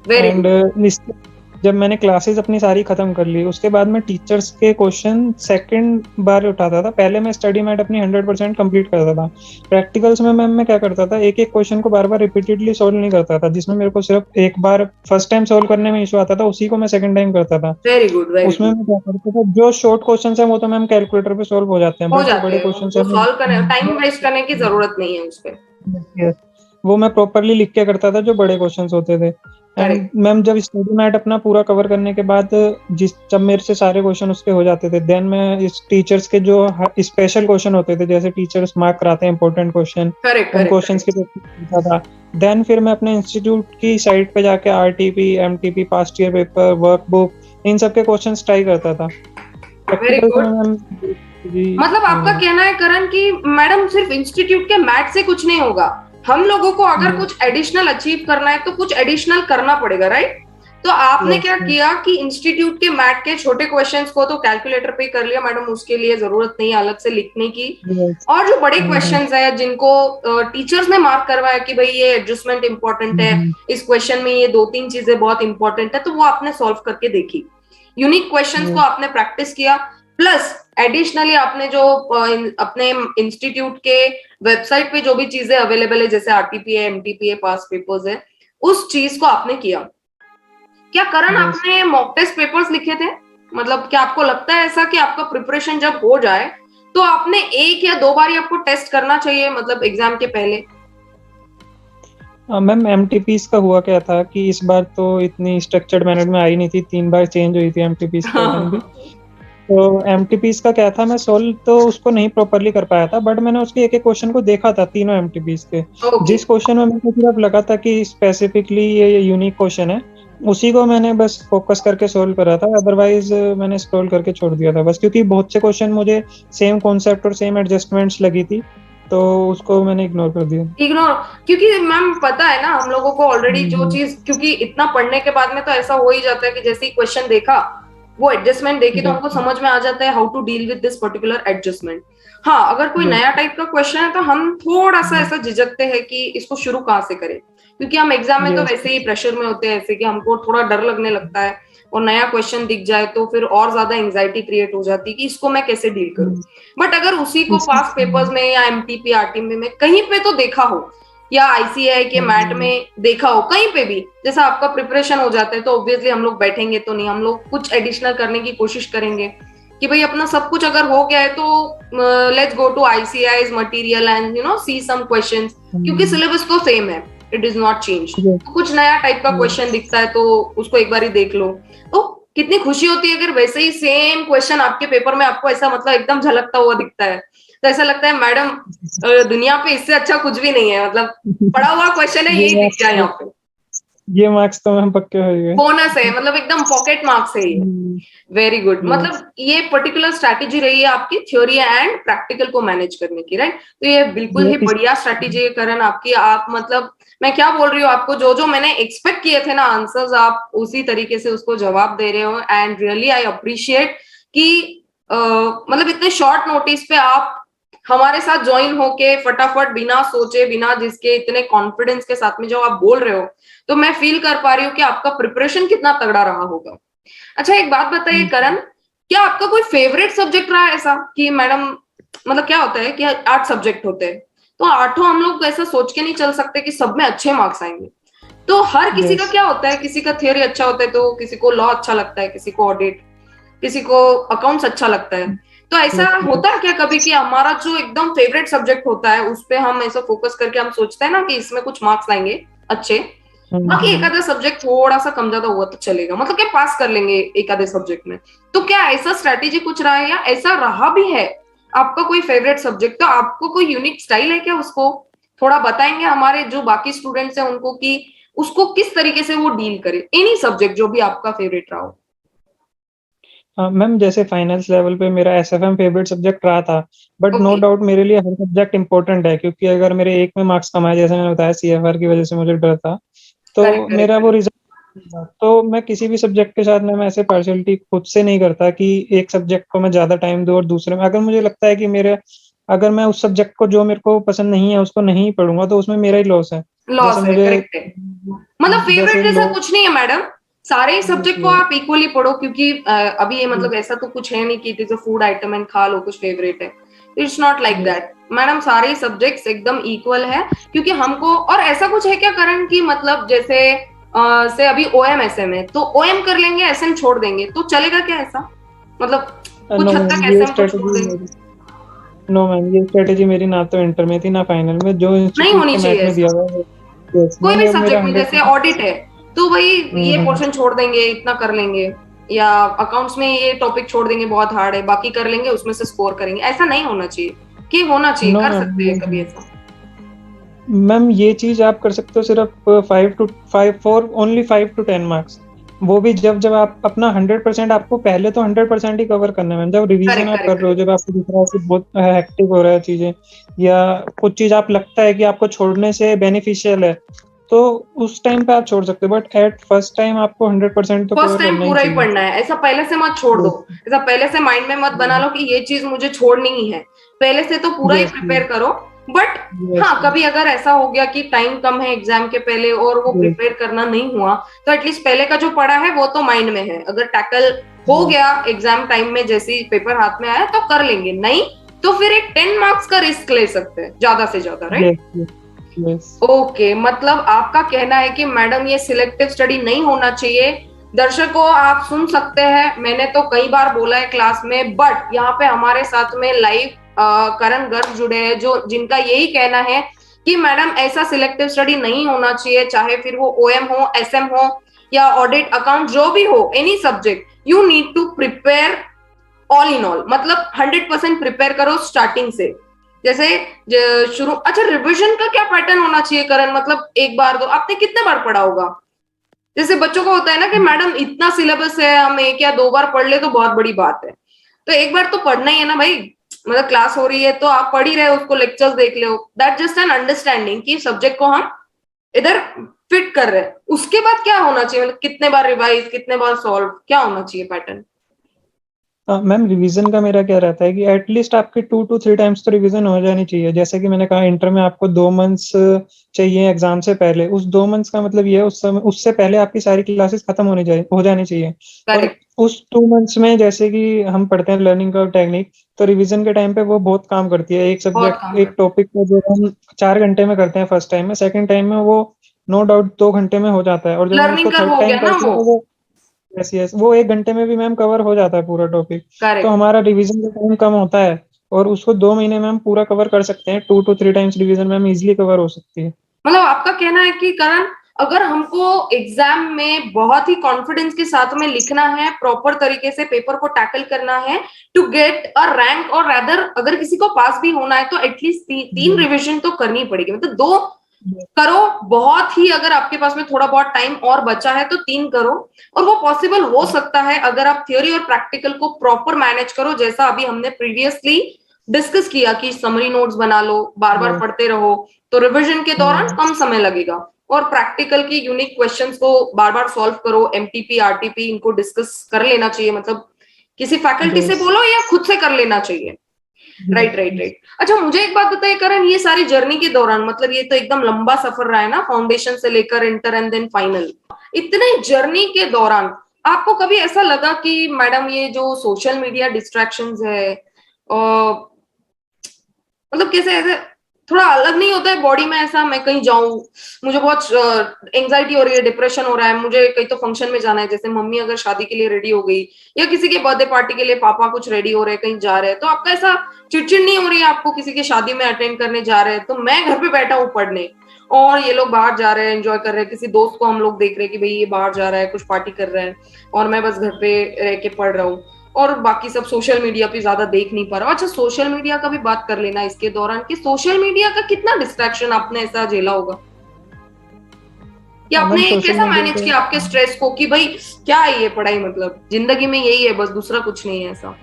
Very
and
good.
जब मैंने क्लासेस अपनी सारी खत्म कर ली उसके बाद मैं टीचर्स के क्वेश्चन सेकंड बार उठाता था। पहले मैं स्टडी मैट अपनी 100% कंप्लीट करता था। प्रैक्टिकल्स में मैम मैं क्या करता था, एक एक क्वेश्चन को बार बार रिपीटेडली सोल्व नहीं करता था। जिसमें मेरे को सिर्फ एक बार फर्स्ट टाइम सोल्व करने में इशू आता था उसी को मैं सेकंड टाइम करता था।
वेरी गुड, वेरी
उसमें
गुड।
मैं क्या करता था, जो शॉर्ट क्वेश्चन है वो तो मैम कैलकुलेटर पे सोल्व हो जाते हैं,
हो
बट जो
जाते
बड़े
हैं
क्वेश्चन
उनको
है
सॉल्व करने, टाइम वेस्ट करने की जरूरत नहीं है उस पर।
मैं वो मैं प्रॉपरली लिख के करता था जो बड़े क्वेश्चंस होते थे। And
correct.
मैम जब स्टडी मैट अपना पूरा कवर करने के बाद जब मेरे से सारे क्वेश्चन उसके हो जाते थे, देन मैं इस टीचर्स के जो स्पेशल क्वेश्चन होते थे, जैसे टीचर्स मार्क कराते हैं इंपॉर्टेंट क्वेश्चन,
करेक्ट,
उन
करेक्ट,
क्वेश्चंस की प्रैक्टिस करता था। देन फिर मैं अपने इंस्टीट्यूट की साइट पे जाके RTP, MTP, past year paper, workbook, इन सब के क्वेश्चंस ट्राई करता था।
वेरी
प्रैक्टिकल्स में
गुड।
मैम जी
मतलब
नहीं
आपका
है।
कहना है करण कि मैडम सिर्फ इंस्टीट्यूट के मैथ से कुछ नहीं होगा, हम लोगों को अगर
जी
कुछ एडिशनल अचीव करना है तो कुछ एडिशनल करना पड़ेगा, राइट? तो आपने
यस
क्या किया कि इंस्टीट्यूट के मैथ के छोटे क्वेश्चंस को तो कैलकुलेटर पे ही कर लिया मैडम, उसके लिए जरूरत नहीं अलग से लिखने की।
यस।
और जो बड़े क्वेश्चंस है जिनको टीचर्स ने मार्क करवाया कि भाई ये एडजस्टमेंट इंपॉर्टेंट है, इस क्वेश्चन में ये 2-3 चीजें बहुत इंपॉर्टेंट है, तो वो आपने सॉल्व करके देखी। यूनिक क्वेश्चंस को आपने प्रैक्टिस किया। प्लस एडिशनली आपने जो अपने इंस्टीट्यूट के वेबसाइट पे जो भी चीजें अवेलेबल है, जैसे आरटीपी है, एमटीपी है, पास पेपर्स है, उस चीज को आपने किया। क्या करण
यस।
आपने मॉक टेस्ट पेपर्स लिखे थे? मतलब क्या आपको लगता है ऐसा कि आपका प्रिपरेशन जब हो जाए तो आपने 1 या 2 बार ही आपको टेस्ट करना चाहिए, मतलब एग्जाम के पहले?
मैम एमटीपीस का हुआ क्या था कि इस बार तो इतनी स्ट्रक्चर्ड मैनर में आई नहीं थी, 3 बार चेंज हुई थी एमटीपीस पैटर्न भी। तो एमटीपीस का क्या था, मैं सोल्व तो उसको नहीं प्रॉपरली कर पाया था, बट मैंने उसके एक एक क्वेश्चन को देखा था, तीनों एमटीपीस के।
ओके,
जिस क्वेश्चन में मेरे को सिर्फ लगा था कि स्पेसिफिकली ये यूनिक क्वेश्चन है, उसी को मैंने बस फोकस करके सोल्व करा था। अदरवाइज मैंने स्क्रॉल करके छोड़ दिया था बस, क्योंकि बहुत से क्वेश्चन मुझे सेम कॉन्सेप्ट और सेम एडजस्टमेंट्स लगी थी, तो उसको मैंने इग्नोर कर दिया।
इग्नोर। क्योंकि मैम पता है ना हम लोगों को ऑलरेडी जो
हम्म।
चीज, क्योंकि इतना पढ़ने के बाद में तो ऐसा हो ही जाता है कि जैसे ही क्वेश्चन देखा वो एडजस्टमेंट देके तो हमको
Yes.
समझ में आ जाता है how to deal with this particular adjustment. हाँ, अगर कोई
Yes.
नया टाइप का क्वेश्चन है तो हम थोड़ा सा ऐसा झिझकते हैं कि इसको शुरू कहाँ से करें, क्योंकि हम एग्जाम में तो
Yes.
वैसे ही प्रेशर में होते हैं, ऐसे कि हमको थोड़ा डर लगने लगता है, और नया क्वेश्चन दिख जाए तो फिर और ज्यादा एंजाइटी क्रिएट हो जाती है कि इसको मैं कैसे डील करूं। बट अगर उसी को पास पेपर्स में या एमटीपी आरटीएम में कहीं पे तो देखा हो, या आईसीआई के मैट में देखा हो, कहीं पे भी जैसा आपका प्रिपरेशन हो जाता है, तो ऑब्वियसली हम लोग बैठेंगे तो नहीं, हम लोग कुछ एडिशनल करने की कोशिश करेंगे कि भाई अपना सब कुछ अगर हो गया है तो let's go to ICAI's material and see some questions, क्योंकि सिलेबस तो सेम है, इट इज नॉट चेंज। तो कुछ नया टाइप का क्वेश्चन दिखता है तो उसको एक बार ही देख लो, तो कितनी खुशी होती है अगर वैसे ही सेम क्वेश्चन आपके पेपर में आपको ऐसा मतलब एकदम झलकता हुआ दिखता है, तो ऐसा लगता है मैडम दुनिया पे इससे अच्छा कुछ भी नहीं है, मतलब पड़ा हुआ क्वेश्चन है यही दिख गया यहाँ पे,
ये मार्क्स तो हम पक्के हो गए,
बोनस है, मतलब एकदम पॉकेट मार्क्स है ये। Very good. मतलब ये पर्टिकुलर स्ट्रैटेजी रही है आपकी थ्योरी एंड प्रैक्टिकल को मैनेज करने की, राइट? तो ये बिल्कुल ही बढ़िया स्ट्रैटेजी है करण आपकी। आप मतलब मैं क्या बोल रही हूँ आपको, जो जो मैंने एक्सपेक्ट किए थे ना आंसर्स, आप उसी तरीके से उसको जवाब दे रहे हो, एंड रियली आई अप्रिशिएट कि मतलब इतने शॉर्ट नोटिस पे आप हमारे साथ ज्वाइन होके फटाफट बिना सोचे बिना जिसके इतने कॉन्फिडेंस के साथ में जो आप बोल रहे हो, तो मैं फील कर पा रही हूँ कि आपका प्रिपरेशन कितना तगड़ा रहा होगा। अच्छा, एक बात बताइए करण, क्या आपका कोई फेवरेट सब्जेक्ट रहा है ऐसा कि मैडम, मतलब क्या होता है कि 8 सब्जेक्ट होते हैं, तो आठों हम लोग ऐसा सोच के नहीं चल सकते कि सब में अच्छे मार्क्स आएंगे, तो हर किसी का क्या होता है, किसी का थियोरी अच्छा होता है तो किसी को लॉ अच्छा लगता है, किसी को ऑडिट, किसी को अकाउंट्स अच्छा लगता है, तो ऐसा होता है क्या कभी कि हमारा जो एकदम फेवरेट सब्जेक्ट होता है उस पे हम ऐसा फोकस करके हम सोचते हैं ना कि इसमें कुछ मार्क्स लाएंगे अच्छे, बाकी एक आधा सब्जेक्ट थोड़ा सा कम ज्यादा हुआ तो चलेगा, मतलब क्या पास कर लेंगे एक आधे सब्जेक्ट में, तो क्या ऐसा स्ट्रेटेजी कुछ रहा है या ऐसा रहा भी है आपका कोई फेवरेट सब्जेक्ट? तो आपको कोई यूनिक स्टाइल है क्या, उसको थोड़ा बताएंगे हमारे जो बाकी स्टूडेंट्स हैं उनको कि उसको किस तरीके से वो डील करे, एनी सब्जेक्ट जो भी आपका फेवरेट रहा हो।
मैम जैसे फाइनेंस लेवल पे मेरा एसएफएम फेवरेट सब्जेक्ट रहा था, बट नो
ओके,
डाउट मेरे लिए हर सब्जेक्ट इंपॉर्टेंट है, क्योंकि अगर मेरे एक में मार्क्स कम आए, जैसे मैंने बताया सीएफआर की वजह से मुझे डर था, तो
करेक्ट करेक्ट
मेरा वो
करेक्ट।
रिजल्ट, तो मैं किसी भी सब्जेक्ट के साथ में मैं ऐसे पार्शियलिटी खुद से नहीं करता कि एक सब्जेक्ट को मैं ज्यादा टाइम दूं और दूसरे में, अगर मुझे लगता है कि मेरे, अगर मैं उस सब्जेक्ट को जो मेरे को पसंद नहीं है उसको नहीं पढ़ूंगा तो उसमें मेरा ही लॉस है। जैसे
लॉस है,
मुझे,
करेक्ट है। मतलब फेवरेट
जैसे
जैसा
लॉ,
कुछ नहीं है मैडम, सारे ही सब्जेक्ट को आप इक्वली पढ़ो, क्योंकि अभी ये मतलब ऐसा तो कुछ है नहीं कि it is a food item and खा लो कुछ फेवरेट है, it's not like that madam, सारे ही सब्जेक्ट्स एकदम इक्वल है, क्योंकि हमको, और ऐसा कुछ है क्या करण की मतलब जैसे से अभी ओएम एसएम है तो ओएम कर लेंगे एसएम छोड़ देंगे तो चलेगा क्या ऐसा, मतलब कुछ
नो
हद तक
मैम ये
एसएम को छोड़
स्ट्रेटेजी
देंगे?
मेरी, नो मैम ये स्ट्रेटेजी मेरी ना तो इंटर में थी ना फाइनल में, जो
नहीं
इंस्टीट्यूट
होनी
के
चाहिए
मैट में
ऐसा,
दिया हुआ है। यस,
कोई भी
मैंने अब मेरा
सब्जेक्ट में, जैसे
100%।
ऑडिट है तो वही ये पोर्शन छोड़ देंगे इतना कर लेंगे, या अकाउंट्स में ये टॉपिक छोड़ देंगे बहुत हार्ड है बाकी कर लेंगे उसमें से स्कोर करेंगे, ऐसा नहीं होना चाहिए, कि होना चाहिए,
नो
कर
मैम
सकते हैं कभी ऐसा।
मैम ये चीज आप कर सकते हो सिर्फ 5 फॉर ओनली 5 to 10 मार्क्स, वो भी जब जब आप अपना 100%, आपको पहले तो 100% ही कवर करना है मैम, जब रिवीजन
करेक्ट
आप कर
करेक्ट
रहे हो,
करेक्ट।
जब आपको दिख रहा है कि बहुत हेक्टिक हो रहा है चीजें, या कुछ चीज आप लगता है कि आपको छोड़ने से बेनिफिशियल है, तो उस टाइम पे आप छोड़ सकते हो, बट एट फर्स्ट टाइम आपको 100% तो
फर्स्ट
कवर
टाइम
करना ही
पूरा ही
चाहिए।
पढ़ना है, ऐसा पहले से मत छोड़ दो, ऐसा पहले से माइंड में मत बना लो कि ये चीज मुझे छोड़नी ही है, पहले से तो पूरा ही
यस
प्रिपेयर करो। बट
यस
हाँ, कभी अगर ऐसा हो गया कि टाइम कम है एग्जाम के पहले और वो
यस
प्रिपेयर करना नहीं हुआ, तो एटलीस्ट पहले का जो पढ़ा है वो तो माइंड में है, अगर टैकल हो गया एग्जाम टाइम में जैसे ही पेपर हाथ में आया तो कर लेंगे, नहीं तो फिर एक 10 मार्क्स का रिस्क ले सकते हैं ज्यादा से ज्यादा, राइट?
यस यस
ओके, मतलब आपका कहना है कि मैडम ये सिलेक्टिव स्टडी नहीं होना चाहिए। दर्शकों, आप सुन सकते हैं, मैंने तो कई बार बोला है क्लास में, बट यहाँ पे हमारे साथ में लाइव करण गर्ग जुड़े हैं जो जिनका यही कहना है कि मैडम ऐसा सिलेक्टिव स्टडी नहीं होना चाहिए, चाहे फिर वो ओएम हो, एसएम हो, या ऑडिट, अकाउंट, जो भी हो, any subject, you need to prepare all in all, मतलब 100% प्रिपेयर करो स्टार्टिंग से, जैसे शुरू। अच्छा, रिवीजन का क्या पैटर्न होना चाहिए करण, मतलब एक बार दो, आपने कितने बार पढ़ा होगा? जैसे बच्चों को होता है ना कि मैडम इतना सिलेबस है, हम एक या दो बार पढ़ ले तो बहुत बड़ी बात है, तो एक बार तो पढ़ना ही है ना भाई, मतलब क्लास हो रही है तो आप पढ़ ही रहे हो उसको, लेक्चर्स देख ले, दैट जस्ट एन अंडरस्टैंडिंग कि सब्जेक्ट को हम इधर फिट कर रहे हैं, उसके बाद क्या होना चाहिए, मतलब कितने बार रिवाइज, कितने बार सॉल्व, क्या होना चाहिए पैटर्न?
मैम रिवीजन का मेरा क्या रहता है कि एटलीस्ट आपके 2 to 3 टाइम्स तो रिवीजन हो जानी चाहिए। जैसे कि मैंने कहा इंटर में आपको 2 मंथ्स चाहिए एग्जाम से पहले, उस 2 मंथ्स का मतलब ये है उस समय उससे पहले आपकी सारी क्लासेस खत्म हो जानी चाहिए। और
करेक्ट।
उस 2 मंथ्स में जैसे कि हम पढ़ते हैं लर्निंग कर्व टेक्निक, तो रिवीजन के टाइम पे वो बहुत काम करती है। एक
बहुत
सब्जेक्ट
काम
एक
करते
टॉपिक को जो हम 4 घंटे में करते हैं फर्स्ट टाइम में, सेकंड टाइम में वो नो डाउट 2 घंटे में हो जाता है। और जब हम
लर्निंग
उसको
कर्व
थर्ड
हो
टाइम
गया ना
करते हैं
वो।
तो वो यस यस वो 1 घंटे में भी मैम कवर हो जाता है पूरा टॉपिक। तो
करेक्ट।
हमारा रिवीजन का टाइम कम होता है और उसको 2 महीने में हम पूरा कवर कर सकते हैं। 2 to 3 टाइम्स रिवीजन में हम इजिली कवर हो सकती है।
मतलब आपका कहना है कि करण, अगर हमको एग्जाम में बहुत ही कॉन्फिडेंस के साथ में लिखना है, प्रॉपर तरीके से पेपर को टैकल करना है टू गेट अ रैंक, और रैदर अगर किसी को पास भी होना है तो एटलीस्ट तीन
हम्म,
रिवीजन तो करनी पड़ेगी। मतलब दो करो, बहुत ही अगर आपके पास में थोड़ा बहुत टाइम और बचा है तो तीन करो। और वो पॉसिबल हो सकता है अगर आप थ्योरी और प्रैक्टिकल को प्रॉपर मैनेज करो, जैसा अभी हमने प्रीवियसली डिस्कस किया कि समरी नोट्स बना लो, बार बार
yes,
पढ़ते रहो, तो रिवीजन के दौरान
हम्म,
कम समय लगेगा। और प्रैक्टिकल की यूनिक क्वेश्चंस को बार बार सॉल्व करो, एमटीपी आरटीपी इनको डिस्कस कर लेना चाहिए, मतलब किसी फैकल्टी से
yes,
बोलो या खुद से कर लेना चाहिए। Right right
yes.
राइट। अच्छा, मुझे एक बात बताइए करण, ये सारी जर्नी के दौरान, मतलब ये तो एकदम लंबा सफर रहा है ना, फाउंडेशन से लेकर इंटर एंड देन फाइनल, इतने जर्नी के दौरान आपको कभी ऐसा लगा कि मैडम ये जो सोशल मीडिया डिस्ट्रैक्शंस है, मतलब कैसे ऐसे थोड़ा अलग नहीं होता है बॉडी में, ऐसा मैं कहीं जाऊं, मुझे बहुत एंग्जाइटी हो रही है, डिप्रेशन हो रहा है, मुझे कहीं तो फंक्शन में जाना है, जैसे मम्मी अगर शादी के लिए रेडी हो गई या किसी के बर्थडे पार्टी के लिए पापा कुछ रेडी हो रहे हैं कहीं जा रहे हैं, तो आपका ऐसा चिड़चिड़ नहीं हो रही है आपको किसी की शादी में अटेंड करने जा रहे हैं तो मैं घर पे बैठा हूँ पढ़ने, और ये लोग बाहर जा रहे हैं एंजॉय कर रहे हैं, किसी दोस्त को हम लोग देख रहे हैं कि भाई ये बाहर जा रहा है कुछ पार्टी कर रहा है, और मैं बस घर पे रह के पढ़ रहा हूँ, और बाकी सब सोशल मीडिया पे ज्यादा देख नहीं पा रहा हूँ। अच्छा, सोशल मीडिया का भी बात कर लेना इसके दौरान कि सोशल मीडिया का कितना डिस्ट्रैक्शन आपने ऐसा झेला होगा, कि
मैम
आपने
सोशल
कैसा
मीडिया
मैनेज
पे
किया आपके स्ट्रेस को कि भाई क्या है ये पढ़ाई, मतलब जिंदगी में यही है बस, दूसरा कुछ नहीं है ऐसा।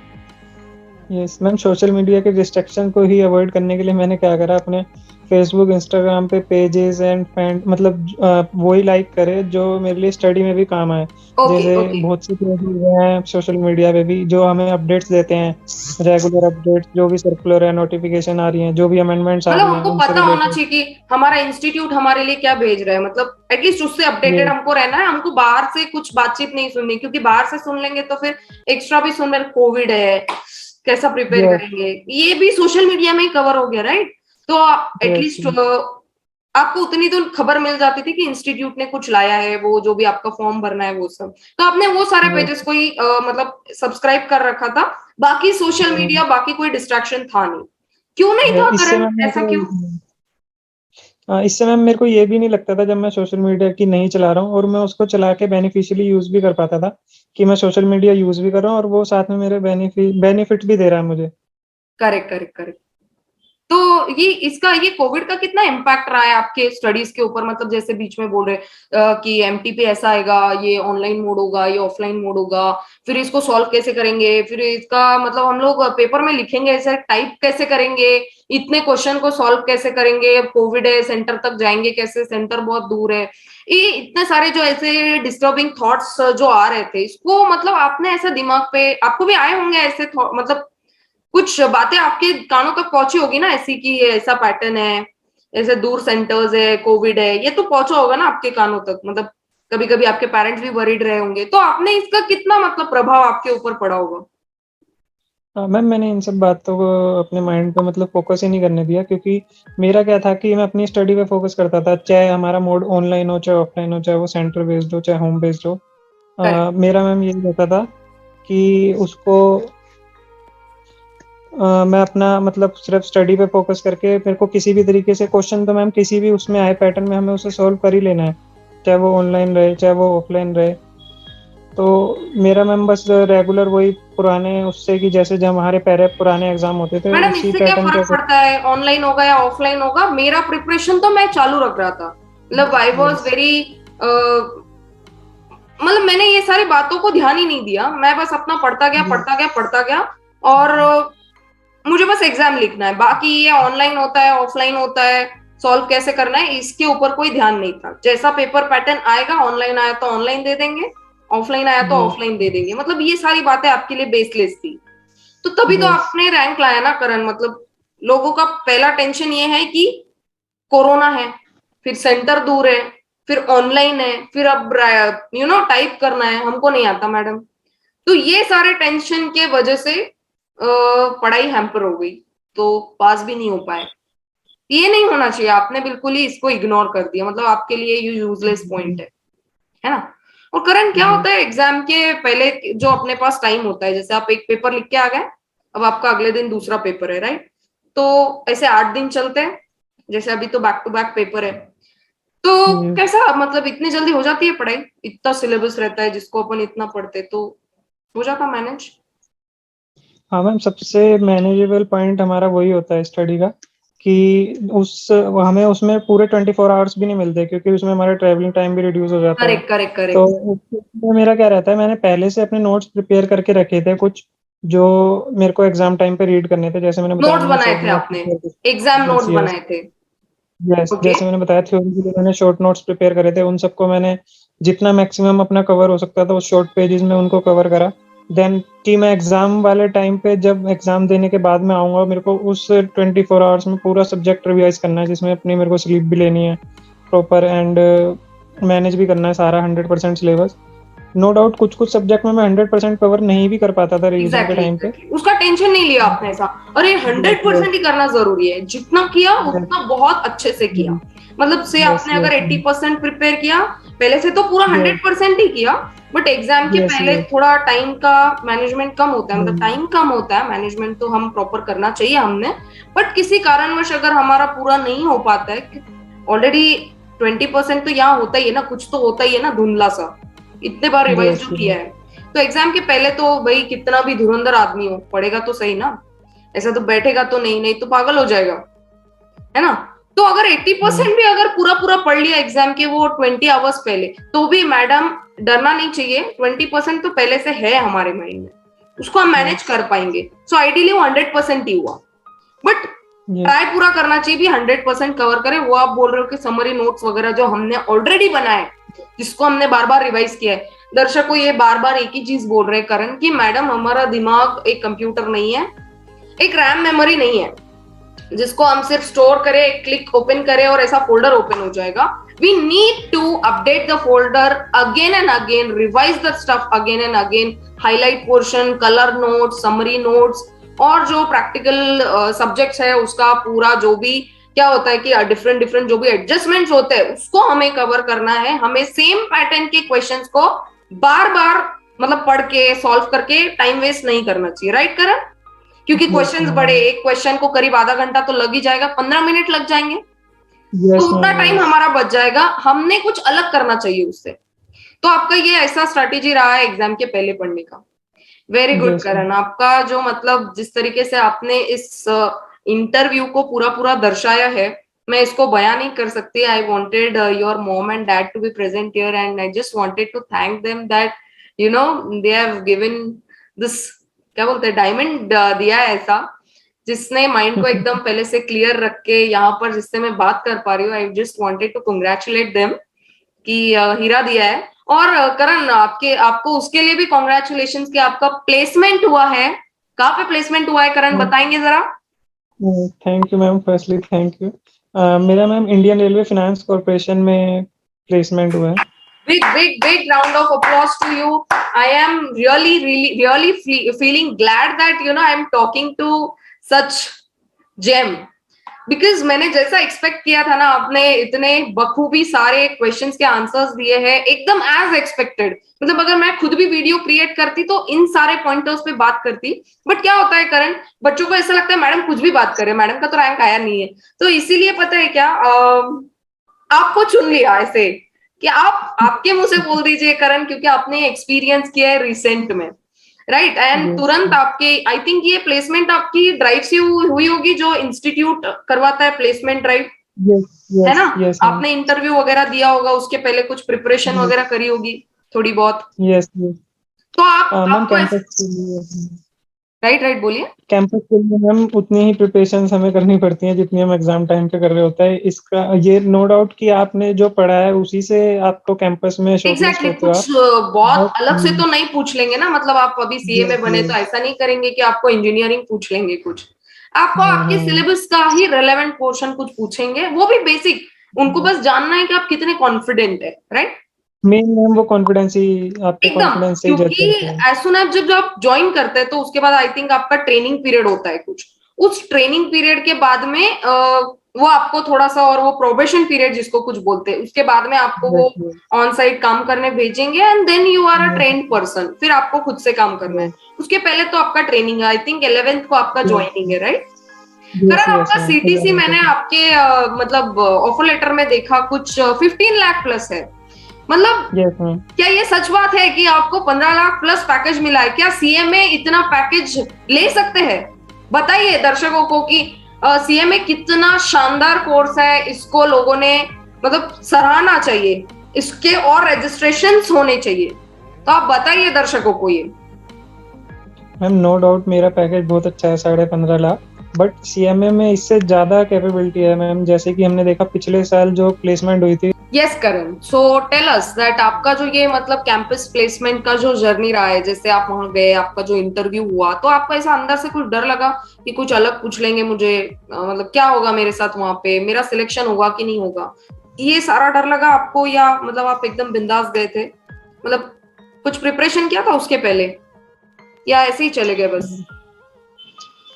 यस मैम सोशल मीडिया के डिस्ट्रैक्शन को ही अवॉइड करने के लिए मैंने क्या करा, अपने फेसबुक इंस्टाग्राम पे पेजेस एंड फ्रेंड मतलब वही लाइक करे जो मेरे लिए स्टडी में भी काम आए।
ओके
जैसे
ओके।
बहुत से पेजेस हैं सोशल मीडिया पे भी जो हमें अपडेट्स देते हैं, रेगुलर अपडेट्स जो भी सर्कुलर है, नोटिफिकेशन आ रही हैं, जो भी अमेंडमेंट्स आ
मतलब
रही हैं
हमको
उनसे
पता होना
रिलेटेड।
चाहिए कि हमारा इंस्टीट्यूट हमारे लिए क्या भेज रहा है, मतलब एटलीस्ट उससे अपडेटेड
ये
हमको रहना है, हमको बाहर से कुछ बातचीत नहीं सुननी, क्योंकि बाहर से सुन लेंगे तो फिर एक्स्ट्रा भी सुन रहे कोविड है कैसा प्रिपेयर
यस
करेंगे, ये भी सोशल मीडिया में ही कवर हो गया, राइट। तो
यस
एटलीस्ट आपको उतनी तो खबर मिल जाती थी कि इंस्टीट्यूट ने कुछ लाया है, वो जो भी आपका फॉर्म भरना है वो सब, तो आपने वो सारे
यस।
पेजेस को ही मतलब सब्सक्राइब कर रखा था, बाकी सोशल मीडिया बाकी कोई डिस्ट्रैक्शन था नहीं, क्यों नहीं था
इससे
करण,
मैम मेरे
ऐसा क्यों?
को इससे मैम मेरे को ये भी नहीं लगता था जब मैं सोशल मीडिया की नहीं चला रहा हूँ और मैं उसको चला के बेनिफिशियली यूज भी कर पाता था, कि मैं सोशल मीडिया यूज भी कर रहा हूँ और वो साथ में मेरे बेनिफिट भी दे रहा है मुझे।
Correct correct correct. तो ये इसका ये कोविड का कितना इम्पैक्ट रहा है आपके स्टडीज के ऊपर, मतलब जैसे बीच में बोल रहे कि एमटीपी ऐसा आएगा, ये ऑनलाइन मोड होगा, ये ऑफलाइन मोड होगा, फिर इसको सॉल्व कैसे करेंगे, फिर इसका मतलब हम लोग पेपर में लिखेंगे ऐसे टाइप कैसे करेंगे, इतने क्वेश्चन को सॉल्व कैसे करेंगे, कोविड है सेंटर तक जाएंगे कैसे, सेंटर बहुत दूर है, ये इतने सारे जो ऐसे डिस्टर्बिंग थॉट्स जो आ रहे थे, इसको मतलब आपने ऐसा दिमाग पे आपको भी आए होंगे ऐसे मतलब कुछ बातें आपके कानों तक पहुंची होगी ना ऐसी कि ये ऐसा पैटर्न है, ऐसे दूर सेंटर्स है, कोविड है, ये तो पहुंचा होगा ना आपके कानों तक, मतलब कभी कभी आपके पेरेंट्स भी वरीड रहे होंगे, तो आपने इसका कितना मतलब प्रभाव आपके ऊपर पड़ा होगा?
मैम मैंने इन सब बातों को अपने माइंड पे मतलब फोकस ही नहीं करने दिया, क्योंकि मेरा क्या था कि मैं अपनी स्टडी पे फोकस करता था, चाहे हमारा मोड ऑनलाइन हो चाहे ऑफलाइन हो, चाहे वो सेंटर बेस्ड हो चाहे होम बेस्ड हो।
करेक्ट।
मेरा मैम यही रहता था कि उसको मैं अपना मतलब सिर्फ स्टडी पे फोकस करके, मेरे को किसी भी तरीके से क्वेश्चन तो मैम किसी भी उसमें आए पैटर्न में हमें उसे सॉल्व कर ही लेना है, चाहे वो ऑनलाइन रहे चाहे वो ऑफलाइन रहे। तो मेरा मैम बस रेगुलर वही पुराने उससे कि जैसे जब हमारे पहले पुराने एग्जाम होते थे
मैडम
उसी
इससे क्या
पैटर्न
फर्क
के।
पड़ता है ऑनलाइन होगा या ऑफलाइन होगा, मेरा प्रिपरेशन तो मैं चालू रख रहा था, मतलब आई वॉज
यस
वेरी, मतलब मैंने ये सारी बातों को ध्यान ही नहीं दिया, मैं बस अपना पढ़ता गया पढ़ता गया पढ़ता गया, और मुझे बस एग्जाम लिखना है, बाकी ये ऑनलाइन होता है ऑफलाइन होता है, सॉल्व कैसे करना है इसके ऊपर कोई ध्यान नहीं था, जैसा पेपर पैटर्न आएगा, ऑनलाइन आया तो ऑनलाइन दे देंगे, ऑफलाइन आया तो
जी
ऑफलाइन दे देंगे, मतलब ये सारी बातें आपके लिए बेसलेस थी। तो तभी तो
यस
आपने रैंक लाया ना करण, मतलब लोगों का पहला टेंशन ये है कि कोरोना है, फिर सेंटर दूर है, फिर ऑनलाइन है, फिर अब टाइप करना है, हमको नहीं आता मैडम। तो ये सारे टेंशन के वजह से पढ़ाई हैम्पर हो गई, तो पास भी नहीं हो पाए। ये नहीं होना चाहिए, आपने बिल्कुल ही इसको इग्नोर कर दिया, मतलब आपके लिए ये यूजलेस पॉइंट है ना। और करण क्या
जी
होता है एग्जाम के पहले, जो अपने पास टाइम होता है, जैसे आप एक पेपर लिख के आ गए, अब आपका अगले दिन दूसरा पेपर है, राइट। तो ऐसे 8 दिन चलते हैं, जैसे अभी तो बैक टू बैक पेपर है। तो
जी।
कैसा, मतलब इतनी जल्दी हो जाती है पढ़ाई, इतना सिलेबस रहता है जिसको अपन इतना पढ़ते, तो हो जाता मैनेज।
हाँ मैम, सबसे मैनेजेबल पॉइंट हमारा वही होता है स्टडी का, कि उस हमें उसमें पूरे 24 आवर्स भी नहीं मिलते, क्योंकि उसमें हमारा ट्रैवलिंग टाइम भी रिड्यूस हो जाता है।
करेक्ट करेक्ट
तो
करेक्ट।
उसमें मेरा क्या रहता है, मैंने पहले से अपने नोट्स प्रिपेयर करके रखे थे कुछ, जो मेरे को एग्जाम टाइम पे रीड करने थे। जैसे मैंने बताया,
नोट्स
मैंने
बनाए
शॉर्ट
थे
नोट्स
आपने,
प्रिपेयर
एग्जाम
किए। यस
नोट्स
यस
बनाए थे।
Yes,
okay.
जैसे मैंने बताया, थ्योरी के लिए मैंने शॉर्ट नोट्स प्रिपेयर करे थे, उन सबको मैंने जितना मैक्सिमम अपना कवर हो सकता था उस शॉर्ट पेजेस में उनको कवर करा। देन कि मैं एग्जाम वाले टाइम पे, जब एग्जाम देने के बाद में आऊंगा, मेरे को उस 24 आवर्स में पूरा सब्जेक्ट रिवाइज करना है, जिसमें अपनी मेरे को स्लीप भी लेनी है प्रॉपर, एंड मैनेज भी करना है सारा 100% सिलेबस। नो डाउट कुछ कुछ सब्जेक्ट में मैं 100% कवर नहीं भी कर पाता था रिवीजन के
एग्जैक्टली
टाइम पे।
एग्जैक्टली, उसका टेंशन नहीं लिया आपने ऐसा। अरे
यस
100% ही करना जरूरी है, जितना किया उतना बहुत अच्छे से किया। मतलब से
यस
आपने अगर
यस
80% प्रिपेयर किया पहले से, तो पूरा
यस
100% ही किया। बट एग्जाम के
यस
पहले
यस।
थोड़ा टाइम का मैनेजमेंट कम होता है, मतलब टाइम कम होता है, मैनेजमेंट तो हम प्रॉपर करना चाहिए हमने। बट किसी कारणवश अगर हमारा पूरा नहीं हो पाता है, ऑलरेडी 20% तो यहाँ होता ही है ना, कुछ तो होता ही है ना धुंधला सा, इतने बार रिवाइज
यस
जो किया है। तो एग्जाम के पहले तो भाई कितना भी धुरंधर आदमी हो, पढ़ेगा तो सही ना, ऐसा तो बैठेगा तो नहीं, नहीं तो पागल हो जाएगा, है ना। तो अगर 80% भी अगर पूरा पूरा पढ़ लिया एग्जाम के वो 20 आवर्स पहले, तो भी मैडम डरना नहीं चाहिए, 20% तो पहले से है हमारे माइंड में, उसको हम मैनेज कर पाएंगे। सो आइडियली वो 100% ही हुआ। बट ट्राई पूरा करना चाहिए भी 100% कवर करें। वो आप बोल रहे हो कि समरी नोट्स वगैरह जो हमने ऑलरेडी बनाए, जिसको हमने बार बार रिवाइज किया है, दर्शकों ये बार बार एक ही चीज बोल रहे हैं करण, कि मैडम हमारा दिमाग एक कंप्यूटर नहीं है, एक रैम मेमोरी नहीं है जिसको हम सिर्फ स्टोर करें, एक क्लिक ओपन करें और ऐसा फोल्डर ओपन हो जाएगा। We need to update the folder again and again, revise the stuff again and again, highlight portion, colour notes, summary notes, और जो प्रैक्टिकल सब्जेक्ट्स है उसका पूरा जो भी क्या होता है कि डिफरेंट डिफरेंट जो भी एडजस्टमेंट्स होते हैं उसको हमें कवर करना है। हमें सेम पैटर्न के क्वेश्चंस को बार बार मतलब पढ़ के सॉल्व करके टाइम वेस्ट नहीं करना चाहिए, राइट करण। क्योंकि
यस
क्वेश्चंस
मैम।
बड़े, एक क्वेश्चन को करीब आधा घंटा तो लग ही जाएगा, 15 मिनट लग जाएंगे, तो
यस
उतना
मैम।
टाइम
यस
हमारा बच जाएगा, हमने कुछ अलग करना चाहिए उससे। तो आपका ये ऐसा स्ट्रैटेजी रहा है एग्जाम के पहले पढ़ने का। वेरी गुड
यस
करण, आपका जो मतलब जिस तरीके से आपने इस इंटरव्यू को पूरा पूरा दर्शाया है, मैं इसको बयान नहीं कर सकती। I wanted your mom and dad to be present here, and I just wanted to thank them that you know they have given this, क्या बोलते हैं, डायमंड दिया है ऐसा, जिसने माइंड को एकदम पहले से क्लियर रख के यहाँ पर जिससे मैं बात कर पा रही हूँ। I just wanted to congratulate them कि हीरा दिया है। और करण आपके आपको उसके लिए भी कॉन्ग्रेचुलेशन कि आपका प्लेसमेंट हुआ है। कहाँ पे प्लेसमेंट हुआ है करण, बताएंगे जरा।
Thank you ma'am, firstly thank you. मेरा ma'am Indian railway finance corporation में प्लेसमेंट हुआ है।
Big round of applause to you. I am really feeling glad that I'm talking to such gem, because मैंने जैसा एक्सपेक्ट किया था ना, आपने इतने बखूबी सारे क्वेश्चंस के आंसर्स दिए हैं एकदम एज एक्सपेक्टेड। मतलब अगर मैं खुद भी वीडियो क्रिएट करती तो इन सारे पॉइंटर्स पे बात करती। बट क्या होता है करण, बच्चों को ऐसा लगता है मैडम कुछ भी बात करे, मैडम का तो रैंक आया नहीं है। तो इसीलिए पता है क्या, आपको चुन लिया ऐसे कि आप आपके मुंह से बोल दीजिए करण, क्योंकि आपने एक्सपीरियंस किया है रिसेंट में, राइट। एंड
यस
तुरंत आपके, आई थिंक ये प्लेसमेंट आपकी ड्राइव से हुई होगी, जो इंस्टीट्यूट करवाता है प्लेसमेंट ड्राइव,
यस
है
यस
ना।
Yes ma'am.
आपने इंटरव्यू वगैरह दिया होगा, उसके पहले कुछ प्रिपरेशन वगैरह करी होगी थोड़ी बहुत।
Yes yes.
तो आप
मैम
आपको
कैंपस के लिए।
राइट राइट, बोलिए।
कैंपस के लिए मैम उतनी ही प्रिपरेशंस हमें करनी पड़ती हैं जितनी हम एग्जाम टाइम पे कर रहे होते हैं। इसका ये नो डाउट कि आपने जो पढ़ा है उसी से आपको कैंपस में शॉर्टलिस्ट
एग्जैक्टली
होते हो
कुछ
आप।
बहुत
बट
अलग से तो नहीं पूछ लेंगे ना, मतलब आप अभी सीए
यस
में बने तो
यस।
ऐसा नहीं करेंगे कि आपको इंजीनियरिंग पूछ लेंगे कुछ। आपको आपके सिलेबस का ही रेलेवेंट पोर्शन कुछ पूछेंगे, वो भी बेसिक। उनको बस जानना है कि आप कितने कॉन्फिडेंट है, राइट।
मेन मैम वो कॉन्फिडेंस ही, आपके
एकदम,
कॉन्फिडेंस से ही जज
क्योंकि
करते हैं।
एज सुन एज जब आप ज्वाइन करते हैं तो उसके बाद आई थिंक आपका ट्रेनिंग पीरियड होता है कुछ। उस ट्रेनिंग पीरियड के बाद में वो आपको थोड़ा सा, और वो प्रोबेशन पीरियड जिसको कुछ बोलते हैं, उसके बाद में आपको वो
एग्जैक्टली।
ऑन साइट काम करने भेजेंगे and then you are a trained person, फिर आपको खुद से काम करना है। उसके पहले तो आपका ट्रेनिंग है, आई थिंक 11th को आपका ज्वाइनिंग है, राइट।
यस
करण,
यस
आपका
मैम।
सीटीसी मैंने आपके मतलब ऑफर लेटर में देखा कुछ 15 लाख प्लस है, मतलब
यस मैम।
क्या ये सच बात है कि आपको 15 लाख प्लस पैकेज मिला है? क्या सीएमए इतना पैकेज ले सकते हैं? बताइए दर्शकों को कि सीएमए कितना शानदार कोर्स है, इसको लोगों ने मतलब सराहना चाहिए, इसके और रजिस्ट्रेशन होने चाहिए। तो आप बताइए दर्शकों को ये।
मैम नो डाउट मेरा पैकेज बहुत अच्छा है, 15.5 लाख। बट सीएमए में इससे ज्यादा कैपेबिलिटी है मैम, जैसे कि हमने देखा पिछले साल जो प्लेसमेंट हुई थी।
Yes Karan, so tell us that आपका जो ये मतलब कैंपस प्लेसमेंट का जो जर्नी रहा है, जैसे आप वहां गए, आपका जो इंटरव्यू हुआ, तो आपको ऐसा अंदर से कुछ डर लगा कि कुछ अलग पूछ लेंगे मुझे, मतलब क्या होगा मेरे साथ वहां पे, मेरा सिलेक्शन होगा कि नहीं होगा, ये सारा डर लगा आपको? या मतलब आप एकदम बिंदास गए थे, मतलब कुछ प्रिपरेशन किया था उसके पहले, या ऐसे ही चले गए बस?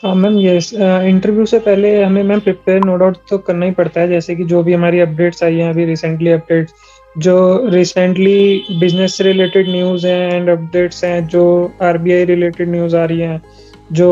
मैम यस, इंटरव्यू से पहले हमें मैम प्रिपेयर नो डाउट तो करना ही पड़ता है, जैसे कि जो भी हमारी अपडेट्स आई हैं अभी रिसेंटली, अपडेट्स जो रिसेंटली बिजनेस से रिलेटेड न्यूज़ हैं एंड अपडेट्स हैं, जो आरबीआई रिलेटेड न्यूज़ आ रही हैं, जो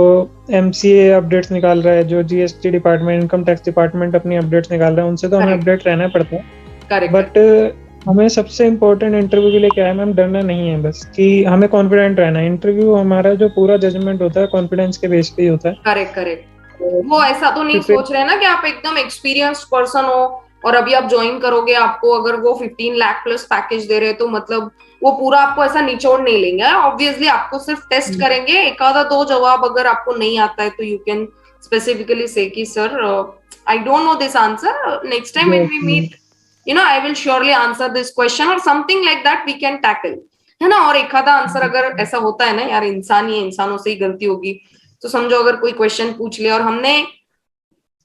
एमसीए अपडेट्स निकाल रहा है, जो GST department, income tax department अपनी अपडेट्स निकाल रहा है, उनसे तो हमें
करेक्ट
अपडेट रहना पड़ता है।
करेक्ट।
बट हमें सबसे इम्पोर्टेंट इंटरव्यू के लिए क्या है मैम, डरना नहीं है, बस कि हमें कॉन्फिडेंट रहना है। इंटरव्यू हमारा जो पूरा जजमेंट होता है कॉन्फिडेंस के बेस पे ही होता है।
Correct correct. वो ऐसा तो नहीं
प्रिपेयर।
सोच रहे ना कि आप एकदम एक्सपीरियंस्ड पर्सन हो और अभी आप ज्वाइन करोगे, आपको अगर वो 15 लाख प्लस पैकेज दे रहे हैं तो मतलब वो पूरा आपको ऐसा निचोड़ नहीं लेंगे। ऑब्वियसली आपको सिर्फ टेस्ट करेंगे, एक आधा दो जवाब अगर आपको नहीं आता है तो यू कैन स्पेसिफिकली से कि sir I don't know this answer, next time when we meet I will surely answer this question और something like that we can tackle, है ना। और एक आधा आंसर अगर ऐसा होता है ना यार, इंसान ही है, इंसानों से ही गलती होगी, तो समझो अगर कोई क्वेश्चन पूछ लिया और हमने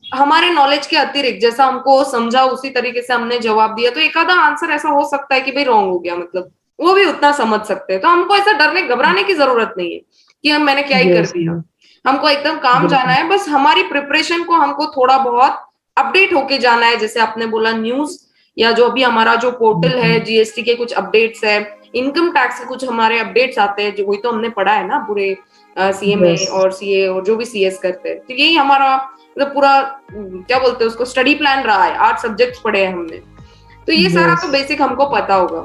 हमारे नॉलेज के अतिरिक्त जैसा हमको समझा उसी तरीके से हमने जवाब दिया, तो एक आधा आंसर ऐसा हो सकता है कि भाई रॉन्ग हो गया, मतलब वो भी उतना समझ सकते हैं। तो हमको ऐसा डरने घबराने की जरूरत नहीं है कि हम मैंने क्या ही कर
यस
दिया। हमको एकदम काम जाना
बिल्कुल।
है, बस हमारी प्रिपरेशन को हमको थोड़ा बहुत अपडेट होके जाना है। जैसे आपने बोला न्यूज, या जो अभी हमारा जो पोर्टल है जीएसटी के कुछ अपडेट्स है, इनकम टैक्स के कुछ हमारे अपडेट्स आते हैं, जो वही तो हमने पढ़ा है ना पूरे सीएमए
यस
और सीए और जो भी सीएस करते हैं, तो यही हमारा मतलब पूरा क्या बोलते हैं उसको, स्टडी प्लान रहा है। 8 सब्जेक्ट्स पढ़े हैं हमने, तो ये सारा
यस
तो बेसिक हमको पता होगा।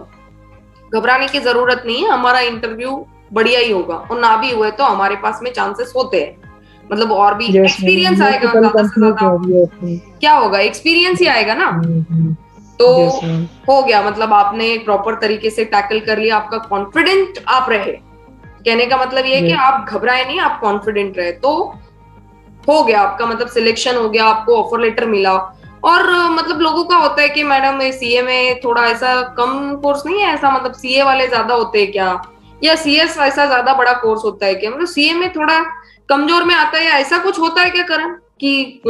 घबराने की जरूरत नहीं है, हमारा इंटरव्यू बढ़िया ही होगा, और ना भी हुए तो हमारे पास में चांसेस होते हैं, मतलब और भी
यस
एक्सपीरियंस आएगा
मल्टीपल
ज्यादा से
कंपनी
ज्यादा।
जो है।
क्या होगा, एक्सपीरियंस ही आएगा ना। तो
यस मैम।
हो गया, मतलब आपने प्रॉपर तरीके से टैकल कर लिया, आपका कॉन्फिडेंट आप रहे, कहने का मतलब ये है कि आप घबराए नहीं, आप कॉन्फिडेंट रहे, तो हो गया आपका, मतलब सिलेक्शन हो गया, आपको ऑफर लेटर मिला। और मतलब लोगों का होता है कि मैडम सीए में थोड़ा ऐसा कम कोर्स नहीं है, ऐसा मतलब सीए वाले ज्यादा होते हैं क्या, या सीएस ऐसा ज्यादा बड़ा कोर्स होता है क्या, मतलब सीए में थोड़ा कमजोर में आता है, या ऐसा कुछ होता है क्या करण कि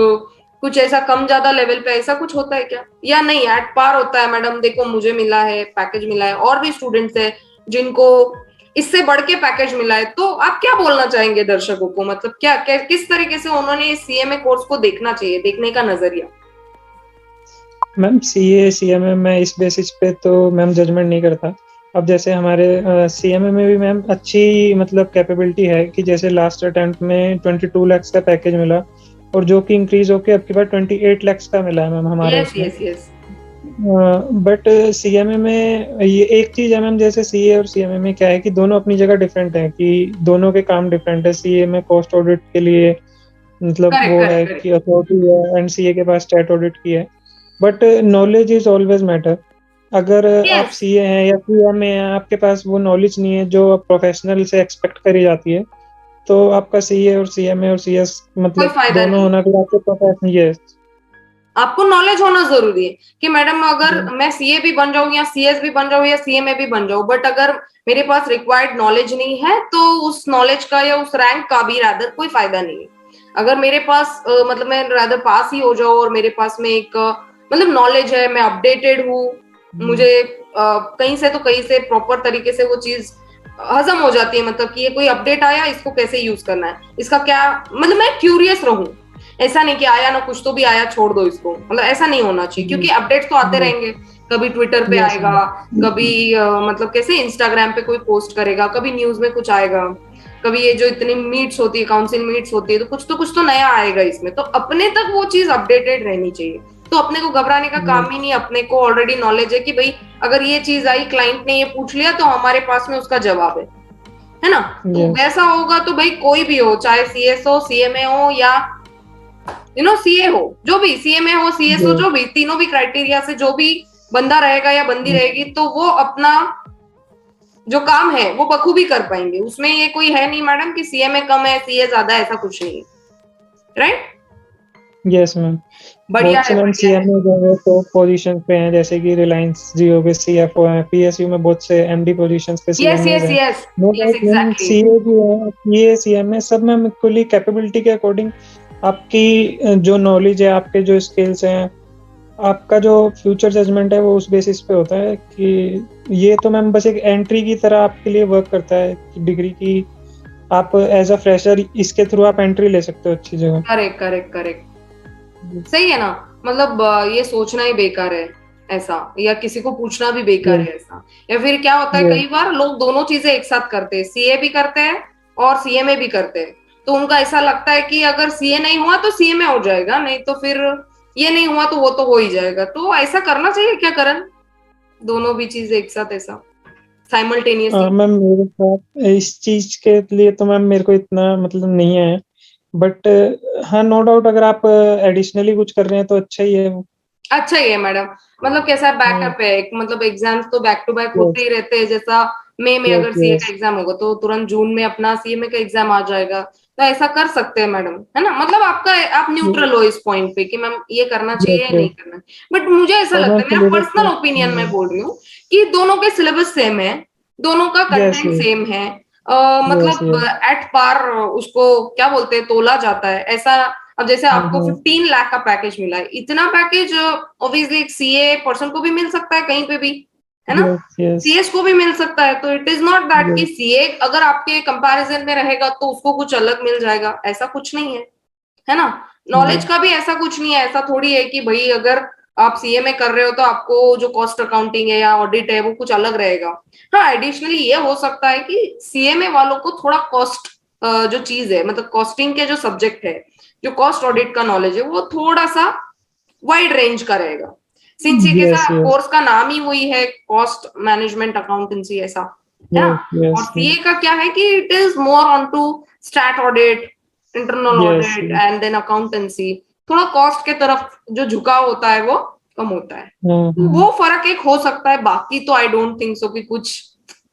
कुछ ऐसा कम ज्यादा लेवल पे ऐसा कुछ होता है क्या, या नहीं एट पार होता है? मैडम देखो मुझे मिला है, पैकेज मिला है, और भी स्टूडेंट्स है जिनको इससे बढ़ के पैकेज मिला है, तो आप क्या बोलना चाहेंगे दर्शकों को, मतलब क्या किस तरीके से उन्होंने इस सीएमए कोर्स को देखना चाहिए, देखने का नजरिया?
मैम सीए सीएमए मैं इस बेसिस पे तो मैम जजमेंट नहीं करता। अब जैसे हमारे सीएमए में भी मैम अच्छी मतलब कैपेबिलिटी है कि जैसे लास्ट अटेम्प्ट में 22 lakhs का पैकेज मिला, और जो कि इंक्रीज होके अब की बार 28 lakhs का मिला है मैम हमारे
यस
उसमें।
Yes yes.
बट सीएमए में ये एक चीज है मैम, जैसे सीए और सीएमए में क्या है कि दोनों अपनी जगह डिफरेंट है, कि दोनों के काम डिफरेंट है। सीए में कॉस्ट ऑडिट के लिए मतलब
करेक्ट
वो
करेक्ट
है
करेक्ट।
कि अथॉरिटी है, एंड सीए के पास स्टैट ऑडिट की है। But knowledge is always matter. अगर आप
यस
सीए हैं या सीएमए हैं, आपके पास वो नॉलेज नहीं है जो प्रोफेशनल से एक्सपेक्ट करी जाती है, तो आपका सीए और सीएमए और सीएस
कोई
मतलब
फायदा
दोनों
नहीं।
होना भी आपको पता है। यस,
आपको नॉलेज होना जरूरी है कि मैडम अगर मैं सीए भी बन जाऊं या सीएस भी बन जाऊं या सीएमए भी बन जाऊं, बट अगर मेरे पास रिक्वायर्ड नॉलेज नहीं है तो उस नॉलेज का या उस रैंक का भी रादर कोई फायदा नहीं है। अगर मेरे पास मतलब मैं रादर पास ही हो जाऊं और मेरे पास में एक मतलब नॉलेज है, मैं अपडेटेड हूँ, मुझे कहीं से तो कहीं से प्रॉपर तरीके से वो चीज हजम हो जाती है, मतलब कि ये कोई अपडेट आया, इसको कैसे यूज करना है, इसका क्या मतलब, मैं क्यूरियस रहूं। ऐसा नहीं कि आया ना कुछ तो भी आया छोड़ दो इसको, मतलब ऐसा नहीं होना चाहिए, क्योंकि अपडेट्स तो आते रहेंगे। कभी ट्विटर पे
यस,
आएगा, कभी मतलब कैसे इंस्टाग्राम पे कोई पोस्ट करेगा, कभी न्यूज में कुछ आएगा, कभी ये जो इतनी मीट्स होती है, काउंसिल मीट्स होती है, तो कुछ तो नया आएगा इसमें, तो अपने तक वो चीज अपडेटेड रहनी चाहिए। तो अपने को घबराने का काम ही नहीं, अपने को ऑलरेडी नॉलेज है कि भाई अगर ये चीज आई, क्लाइंट ने ये पूछ लिया, तो हमारे पास में उसका जवाब है ना। तो
यस,
वैसा होगा तो भाई कोई भी हो, चाहे सीएस हो, सीएमए हो, या सीए हो, जो भी सीएमए हो, सीएस हो, जो भी तीनों भी क्राइटेरिया से जो भी बंदा रहेगा या बंदी रहेगी, तो वो अपना जो काम है वो बखूबी कर पाएंगे। उसमें ये कोई है नहीं मैडम कि सीएमए कम है सीए ज्यादा, ऐसा कुछ नहीं है। राइट।
Yes ma'am.
बढ़िया
बहुत से
है,
मैम
बढ़िया है।
सीएमए जो है टॉप पोजीशन पे हैं, जैसे कि रिलायंस जियो के सीएफओ हैं, पीएसयू में बहुत से एमडी पोजीशंस पे
यस
सीएमएज
यस
हैं।
Yes.
No
yes
doubt ma'am,
exactly.
CA जो है, ये सीएमए सब मैम इक्वली कैपेबिलिटी के अकॉर्डिंग आपकी जो नॉलेज है, आपके जो स्किल्स हैं, आपका जो फ्यूचर जजमेंट है, वो उस बेसिस पे होता है कि ये तो मैम बस एक एंट्री की तरह आपके लिए वर्क करता है कि डिग्री की आप एज अ फ्रेशर इसके थ्रू आप एंट्री ले सकते हो अच्छी जगह।
Correct correct correct. सही है ना। मतलब ये सोचना ही बेकार है ऐसा, या किसी को पूछना भी बेकार
यस,
है ऐसा। या फिर क्या होता है,
यस,
कई बार लोग दोनों चीजें एक साथ करते हैं, सीए भी करते हैं और सीएमए भी करते हैं। तो उनका ऐसा लगता है कि अगर सीए नहीं हुआ तो सीएमए हो जाएगा, नहीं तो फिर ये नहीं हुआ तो वो तो हो ही जाएगा। तो ऐसा करना चाहिए क्या करण, दोनों भी चीजें एक साथ ऐसा साइमल्टेनियसली।
मैम मेरे साथ इस चीज के लिए तो मैम मेरे को इतना मतलब नहीं है, बट हाँ, नो डाउट अगर आप एडिशनली कुछ कर रहे हैं तो अच्छा ही है वो।
अच्छा ही है मैडम। मतलब कैसा है,
हाँ,
बैकअप है एक, मतलब एग्जाम्स तो बैक टू बैक होते
यस,
ही रहते हैं। जैसा मई में
यस,
अगर सीए
यस,
का एग्जाम होगा तो तुरंत जून में अपना सीएमए का एग्जाम आ जाएगा। तो ऐसा कर सकते हैं मैडम, है ना। मतलब आपका, आप न्यूट्रल हो इस पॉइंट पे कि मैम ये करना चाहिए
यस,
या नहीं
यस।
करना। बट मुझे ऐसा
और मैम
लगता है, मेरा
सिलेबस
पर्सनल ओपिनियन मैं
तो
बोल रही हूँ, कि दोनों के सिलेबस सेम है, दोनों का
यस,
कंटेंट
यस,
सेम है।
यस,
मतलब
यस।
एट पार उसको क्या बोलते हैं, तोला जाता है ऐसा। अब जैसे आपको 15 लाख का पैकेज मिला है, इतना पैकेज ऑब्वियसली एक सीए पर्सन को भी मिल सकता है कहीं पे भी, है ना।
यस, यस,
सीएस को भी मिल सकता है। तो इट इज नॉट दैट कि
यस,
सीए अगर आपके कंपैरिजन में रहेगा तो उसको कुछ अलग मिल जाएगा, ऐसा कुछ नहीं है ना। नॉलेज का भी ऐसा कुछ नहीं है, ऐसा थोड़ी है कि भाई अगर आप सीए में कर रहे हो तो आपको जो कॉस्ट अकाउंटिंग है या ऑडिट है वो कुछ अलग रहेगा। हाँ, एडिशनली ये हो सकता है कि सीएमए वालों को थोड़ा कॉस्ट जो चीज है, मतलब कॉस्टिंग के जो सब्जेक्ट है, जो कॉस्ट ऑडिट का नॉलेज है, वो थोड़ा सा वाइड रेंज का रहेगा। सिंस ये कैसा
यस, यस,
कोर्स का नाम ही वही है, कॉस्ट मैनेजमेंट अकाउंटेंसी ऐसा, है ना।
यस,
और
यस,
सीए का क्या है कि it is more on to stat audit, internal
yes,
audit and then accountancy. थोड़ा कॉस्ट के तरफ जो झुकाव होता है वो कम होता है। तो वो फर्क एक हो सकता है, बाकी तो आई डोंट थिंक सो कि कुछ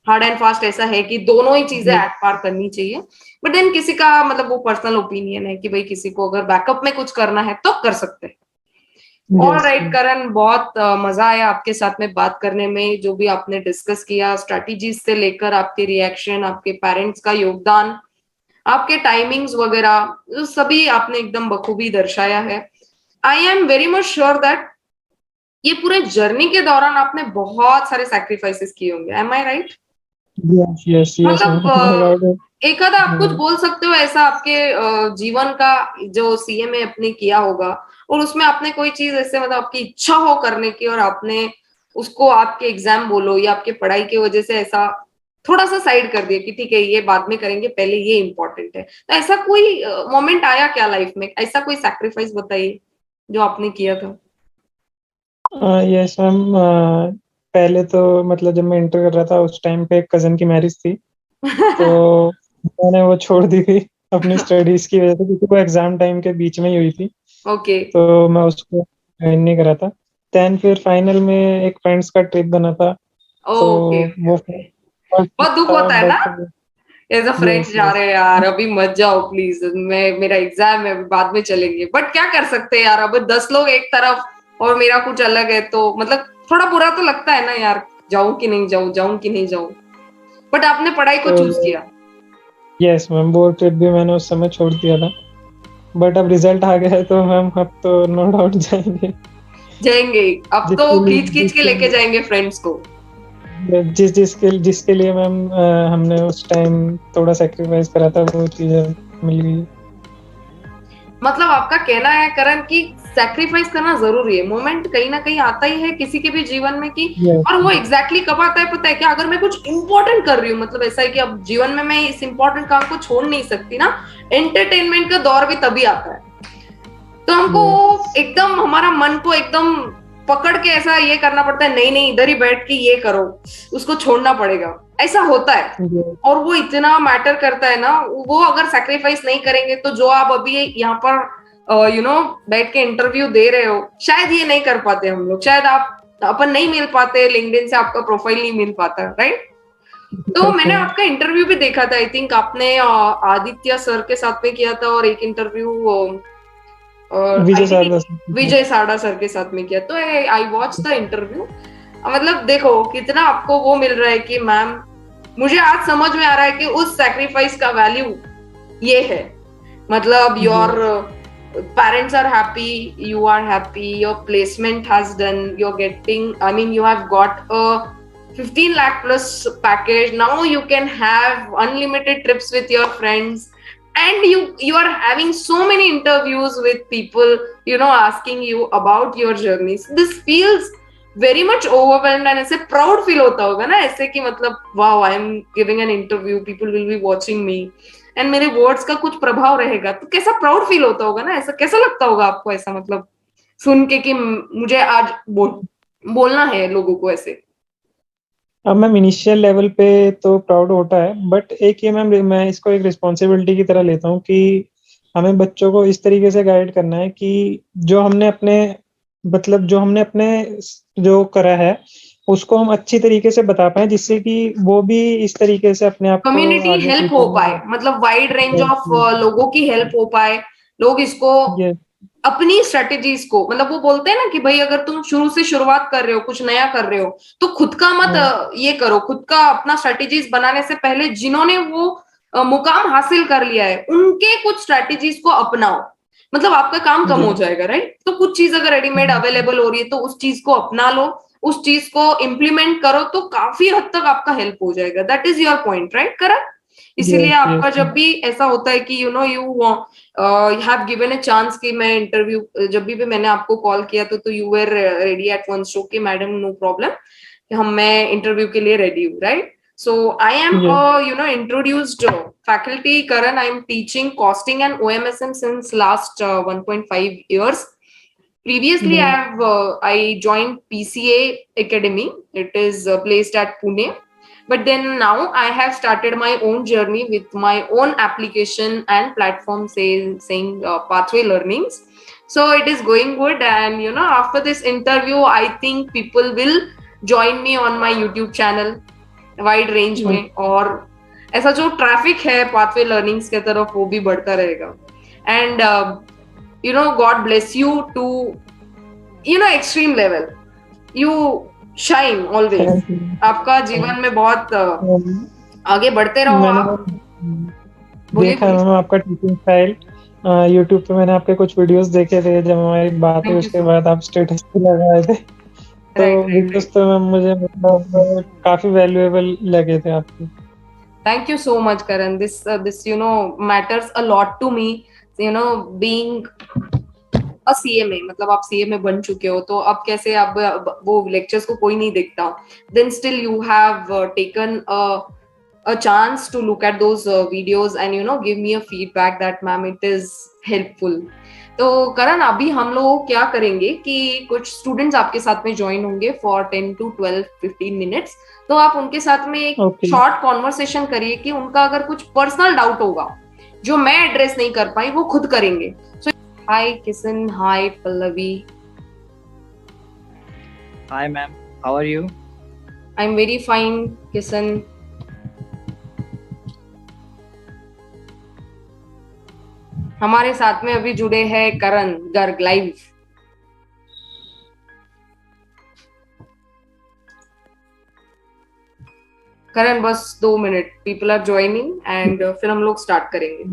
हार्ड एंड फास्ट ऐसा है कि दोनों ही चीजें एट पार करनी चाहिए। बट देन किसी का मतलब वो पर्सनल ओपिनियन है कि भाई किसी को अगर बैकअप में कुछ करना है तो कर सकते हैं। ऑल
यस,
राइट करण, बहुत मजा आया आपके साथ में बात करने में। जो भी आपने डिस्कस किया, स्ट्रेटेजीज से लेकर आपके रिएक्शन, आपके पेरेंट्स का योगदान, आपके टाइमिंग्स वगैरह, जो सभी आपने एकदम बखूबी दर्शाया है। आई am very much sure that ये पूरे जर्नी के दौरान आपने बहुत सारे सैक्रिफाइसेस किए होंगे। एम आई राइट।
यस, यस, यस,
मतलब
नो डाउट।
एक आधा आप कुछ बोल सकते हो ऐसा आपके जीवन का जो सीए में अपने किया होगा, और उसमें आपने कोई चीज ऐसे मतलब आपकी इच्छा हो करने की और आपने उसको आपके एग्जाम बोलो या आपके पढ़ाई की वजह से ऐसा थोड़ा सा साइड कर दिया कि ठीक है ये बाद में करेंगे, पहले ये इंपॉर्टेंट है। तो ऐसा कोई मोमेंट आया क्या लाइफ में, ऐसा कोई सैक्रिफाइस बताइए जो आपने किया था।
यस मैम, पहले तो मतलब जब मैं इंटर कर रहा था उस टाइम पे कजन की मैरिज थी, तो मैंने वो छोड़ दी थी अपनी स्टडीज की वजह से, क्योंकि वो एग्जाम टाइम के बीच में ही हुई थी।
ओके।
तो मैं उसको ज्वाइन नहीं करा था। देन फिर फाइनल में एक फ्रेंड्स का ट्रिप बना था, तो
ओके ओके
वो
ओके।
फर्स्ट
बहुत दुख
था,
होता है ना।
But
as a friend
yes
जा
यस
रहे हैं यार, अभी मत जाओ प्लीज, मैं मेरा एग्जाम है, अभी बाद में चलेंगे। बट क्या कर सकते हैं यार, अब 10 लोग एक तरफ और मेरा कुछ अलग है, तो मतलब थोड़ा बुरा तो लगता है ना यार, जाऊं कि नहीं जाऊं, जाऊं कि नहीं जाऊं। बट आपने पढ़ाई को
तो
चूज किया।
यस मैम, वो ट्रिप भी मैंने उस समय छोड़ दिया था, बट अब रिजल्ट आ गया है तो मैम अब तो नो डाउट जाएंगे।
जाएंगे, अब तो
जिसके लिए
खींच खींच के
जिसके
लेके
लिए
जाएंगे फ्रेंड्स को।
जिसके लिए मैम हमने उस टाइम थोड़ा सेक्रीफाइस करा था, वो चीजें मिल गई।
मतलब आपका कहना है करण कि सैक्रिफाइस करना जरूरी है, मोमेंट कहीं ना कहीं आता ही है किसी के भी जीवन में कि,
यस
और वो एग्जैक्टली कब आता है पता है क्या, अगर मैं कुछ इंपॉर्टेंट कर रही हूँ, मतलब ऐसा है कि अब जीवन में मैं इस इंपॉर्टेंट काम को छोड़ नहीं सकती ना, एंटरटेनमेंट का दौर भी तभी आता है। तो हमको
यस
एकदम हमारा मन को एकदम पकड़ के ऐसा ये करना पड़ता है, नहीं नहीं इधर ही बैठ के ये करो, उसको छोड़ना पड़ेगा, ऐसा होता है।
यस
और वो इतना मैटर करता है ना, वो अगर सैक्रिफाइस नहीं करेंगे तो जो आप अभी यहाँ पर बैठ के इंटरव्यू दे रहे हो, शायद ये नहीं कर पाते हम लोग, शायद आप अपन नहीं मिल पाते, लिंक्डइन से आपका प्रोफाइल नहीं मिल पाता, राइट। तो मैंने आपका इंटरव्यू भी देखा था, आई थिंक आपने आदित्य सर के साथ में किया था, और एक इंटरव्यू और आई
विजय
थिंक
शारदा।
विजय साड़ा सर के साथ में किया। तो आई वॉच द इंटरव्यू। मतलब देखो कितना आपको वो मिल रहा है कि मैम, मुझे आज समझ में आ रहा है कि उस सैक्रिफाइस का वैल्यू ये है। मतलब your
yes
parents are happy, you are happy, your placement has done, you're getting, I mean you have got a 15 lakh plus package, now you can have unlimited trips with your friends, and you are having so many interviews with people, asking you about your journeys. This feels very much overwhelmed, and ऐसे proud feel होता होगा ना, ऐसे कि मतलब wow, I am giving an interview, people will be watching me, and मेरे words का कुछ प्रभाव रहेगा, तो कैसा प्राउड फील होता होगा ना, ऐसा कैसा लगता होगा आपको, ऐसा मतलब सुन के कि मुझे आज बोलना है लोगों को ऐसे।
अब मैम इनिशियल लेवल पे तो प्राउड होता है, बट एक ये मैम मैं इसको एक रिस्पॉन्सिबिलिटी की तरह लेता हूँ कि हमें बच्चों को इस तरीके से गाइड करना है कि जो हमने अपने मतलब जो हमने अपने जो करा है उसको हम अच्छी तरीके से बता पाए, जिससे कि वो भी इस तरीके से अपने आप को
कम्युनिटी
आगे
हेल्प हो
फ्यूचर
पाए,
में।
मतलब वाइड रेंज
यस
ऑफ लोगों की हेल्प हो पाए, लोग इसको
यस
अपनी स्ट्रेटेजीज को, मतलब वो बोलते हैं ना कि भाई अगर तुम शुरू से शुरुआत कर रहे हो, कुछ नया कर रहे हो, तो खुद का मत ये करो, खुद का अपना स्ट्रेटेजीज बनाने से पहले जिन्होंने वो मुकाम हासिल कर लिया है उनके कुछ स्ट्रेटेजीज को अपनाओ, मतलब आपका काम कम हो
यस
जाएगा, राइट। तो कुछ चीज अगर रेडीमेड अवेलेबल हो रही है तो उस चीज को अपना लो, उस चीज को इम्प्लीमेंट करो, तो काफी हद तक आपका हेल्प हो जाएगा। That is your point, right Karan. इसीलिए
यस
आपका
यस
जब भी ऐसा होता है कि you have given a chance कि मैं इंटरव्यू, जब भी मैंने आपको कॉल किया तो you were ready at once, so कि मैडम नो प्रॉब्लम, मैं इंटरव्यू के लिए रेडी हूँ, right. So I am
yes
introduced faculty Karan. I am teaching costing and OMSM since last 1.5 years. Previously I joined PCA Academy. It is placed at Pune. But then now I have started my own journey with my own application and platform saying Pathway Learnings. So it is going good, and after this interview I think people will join me on my YouTube channel wide range में, और ऐसा जो traffic है pathway learnings के तरफ वो भी बढ़ता रहेगा। And God bless you to extreme level, you shine always,
thank you.
आपका जीवन में बहुत आगे बढ़ते रहो
मैंने
आप।
मैम
बोलिए
देखा है
प्लीज।
मैम आपका टीचिंग स्टाइल, यूट्यूब पे मैंने आपके कुछ वीडियोस देखे थे, जब हमारी बात हुई
थैंक यू
उसके
सो
बाद आप स्टेटस पे लगाए थे,
मच।
तो
राइट राइट
वीडियोस
राइट।
तो मैम मुझे मतलब काफी वैल्यूएबल लगे थे आपके।
Thank you so much, Karan. This matters a lot to me. Being CMA, मतलब आप सीएमए बन चुके हो, तो अब कैसे अब वो लेक्चर्स को कोई नहीं देखता, then still you have taken a chance to look at those videos and give me a feedback that ma'am it is helpful. तो करण अभी हम लोग क्या करेंगे कि कुछ स्टूडेंट्स आपके साथ में ज्वाइन होंगे फॉर 10 to 12 15 मिनट्स, तो आप उनके साथ में एक
ओके
शॉर्ट कॉन्वर्सेशन करिए कि उनका अगर कुछ पर्सनल डाउट होगा जो मैं एड्रेस नहीं कर पाई वो खुद करेंगे। So hi Kishan, hi Pallavi.
Hi, ma'am. How are you?
I am very fine Kishan. हमारे साथ में अभी जुड़े हैं करण गर्ग लाइव। करण बस 2 मिनट, पीपल आर ज्वाइनिंग एंड फिर हम लोग स्टार्ट करेंगे।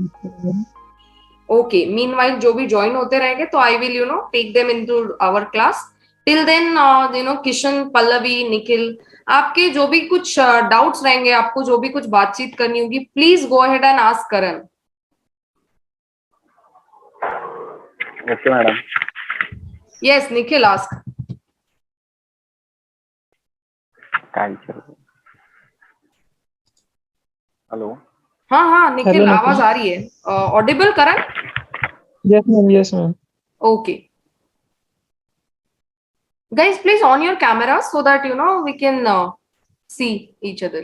ओके, मीनवाइल जो भी ज्वाइन होते रहेंगे तो I will take them into our class. Till then Kishan, Pallavi, Nikhil, आपके जो भी कुछ डाउट्स रहेंगे, आपको जो भी कुछ बातचीत करनी होगी, please go ahead and ask Karan.
Okay madam.
Yes Nikhil, ask.
Thank you. Hello.
हाँ हाँ निखिल,
हेलो
आवाज
निखिल।
आ रही है? Audible Karan?
Yes ma'am, yes ma'am.
Okay guys, please on your camera so that we can see each other.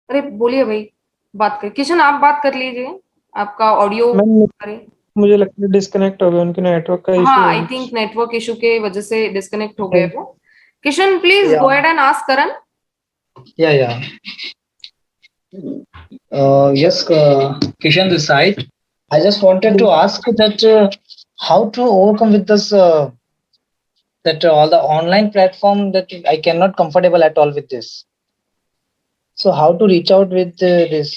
अरे बोलिए भाई, बात कर। किशन आप बात कर लीजिए, आपका ऑडियो
मैम
करे।
मुझे लगता है डिस्कनेक्ट हो गया, उनके नेटवर्क का
हाँ,
इशू
आई
है।
थिंक नेटवर्क इशू के वजह से डिस्कनेक्ट हो गए वो। Kishan please
Yeah,
go ahead and ask Karan.
yeah. Yes, Kishan this side. I just wanted to ask that how to overcome with this that all the online platform that I cannot comfortable at all with this. So how to reach out with this?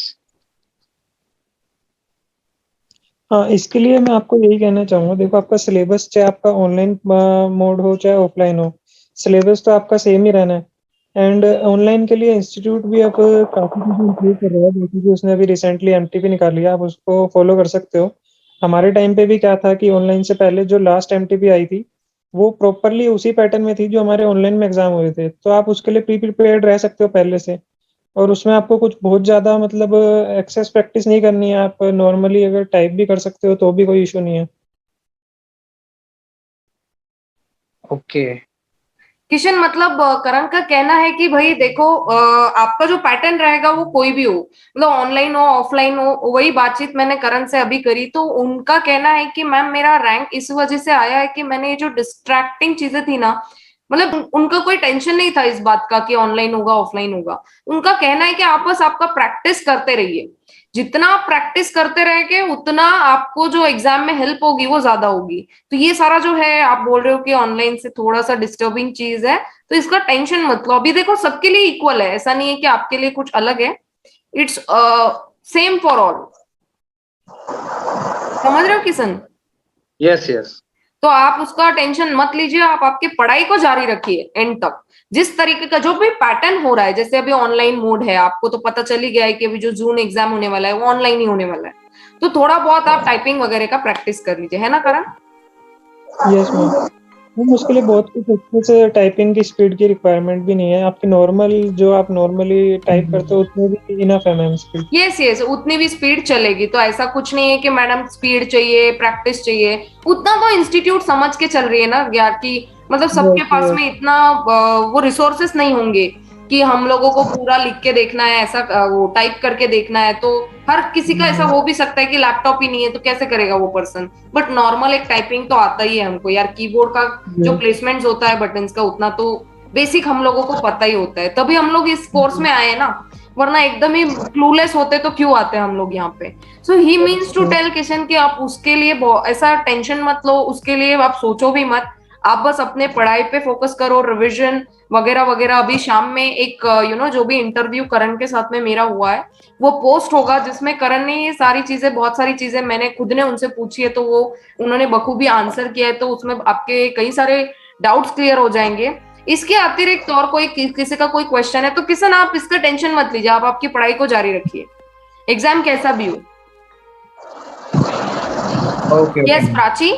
हाँ, इसके लिए मैं आपको यही कहना चाहूंगा, देखो आपका सिलेबस चाहे आपका ऑनलाइन मोड हो चाहे ऑफलाइन हो, सिलेबस तो आपका सेम ही रहना है। एंड ऑनलाइन के लिए इंस्टीट्यूट भी अब काफी चीजें इम्प्रूव कर रहा है, जैसे कि उसने अभी रिसेंटली एमटीपी निकाली है, आप उसको फॉलो कर सकते हो। हमारे टाइम पे भी क्या था कि ऑनलाइन से पहले जो लास्ट एमटीपी आई थी वो प्रॉपरली उसी पैटर्न में थी जो हमारे ऑनलाइन में एग्जाम हुए थे, तो आप उसके लिए प्री प्रिपेयर्ड रह सकते हो पहले से। और उसमें आपको कुछ बहुत ज्यादा मतलब एक्सेस प्रैक्टिस नहीं करनी है, आप नॉर्मली अगर टाइप भी कर सकते हो तो भी कोई इशू नहीं है।
Okay.
किशन मतलब करण का कहना है कि भाई देखो, आपका जो पैटर्न रहेगा वो कोई भी हो, मतलब ऑनलाइन हो ऑफलाइन हो, वही बातचीत मैंने करण से अभी करी तो उनका कहना है कि मैम मेरा रैंक इस वजह से आया है कि मैंने ये जो डिस्ट्रैक्टिंग चीजें थी ना, मतलब उनका कोई टेंशन नहीं था इस बात का कि ऑनलाइन होगा ऑफलाइन होगा। उनका कहना है कि आप बस आपका प्रैक्टिस करते रहिए, जितना आप प्रैक्टिस करते रहेंगे उतना आपको जो एग्जाम में हेल्प होगी वो ज्यादा होगी। तो ये सारा जो है आप बोल रहे हो कि ऑनलाइन से थोड़ा सा डिस्टर्बिंग चीज है, तो इसका टेंशन मत लो। अभी देखो सबके लिए इक्वल है, ऐसा नहीं है कि आपके लिए कुछ अलग है। It's same for all. समझ रहे हो किशन?
Yes, yes.
तो आप उसका टेंशन मत लीजिए, आप आपकी पढ़ाई को जारी रखिए एंड तक। जिस तरीके का जो भी पैटर्न हो रहा है, जैसे अभी ऑनलाइन मोड है, आपको तो पता चल ही गया है कि अभी जो जून एग्जाम होने वाला है वो ऑनलाइन ही होने वाला है, तो थोड़ा बहुत आप टाइपिंग वगैरह का प्रैक्टिस कर लीजिए, है ना करण?
Yes ma'am. मैम उसके लिए बहुत कुछ अच्छे से टाइपिंग की स्पीड की रिक्वायरमेंट भी नहीं है, आपकी नॉर्मल जो आप नॉर्मली टाइप करते हो उतने भी इनफ है मैम स्पीड।
यस यस, उतनी भी स्पीड चलेगी। तो ऐसा कुछ नहीं है कि मैडम स्पीड चाहिए प्रैक्टिस चाहिए, उतना तो इंस्टीट्यूट समझ के चल रही है ना यार, कि मतलब सबके
यस
पास
यस।
में इतना वो रिसोर्सेस नहीं होंगे कि हम लोगों को पूरा लिख के देखना है, ऐसा वो टाइप करके देखना है। तो हर किसी का ऐसा हो भी सकता है कि लैपटॉप ही नहीं है, तो कैसे करेगा वो पर्सन? बट नॉर्मल एक टाइपिंग तो आता ही है हमको यार, कीबोर्ड का जो प्लेसमेंट होता है बटन्स का, उतना तो बेसिक हम लोगों को पता ही होता है, तभी हम लोग इस कोर्स में आए ना, वरना एकदम ही क्लूलेस होते तो क्यों आते हम लोग यहाँ पे। सो ही मीन्स टू टेल किशन कि आप उसके लिए ऐसा टेंशन मत लो, उसके लिए आप सोचो भी मत। आप बस अपने पढ़ाई पे फोकस करो, रिविजन वगैरह वगैरह। अभी शाम में एक जो भी इंटरव्यू करण के साथ में मेरा हुआ है वो पोस्ट होगा, जिसमें करण ने ये सारी चीजें, बहुत सारी चीजें मैंने खुद ने उनसे पूछी है, तो वो उन्होंने बखूबी आंसर किया है, तो उसमें आपके कई सारे डाउट्स क्लियर हो जाएंगे। इसके अतिरिक्त और कोई किसी का कोई क्वेश्चन है तो किशन आप इसका टेंशन मत लीजिए, आप आपकी पढ़ाई को जारी रखिए, एग्जाम कैसा भी हो।
Okay, okay,
yes
ma'am.
Prachi,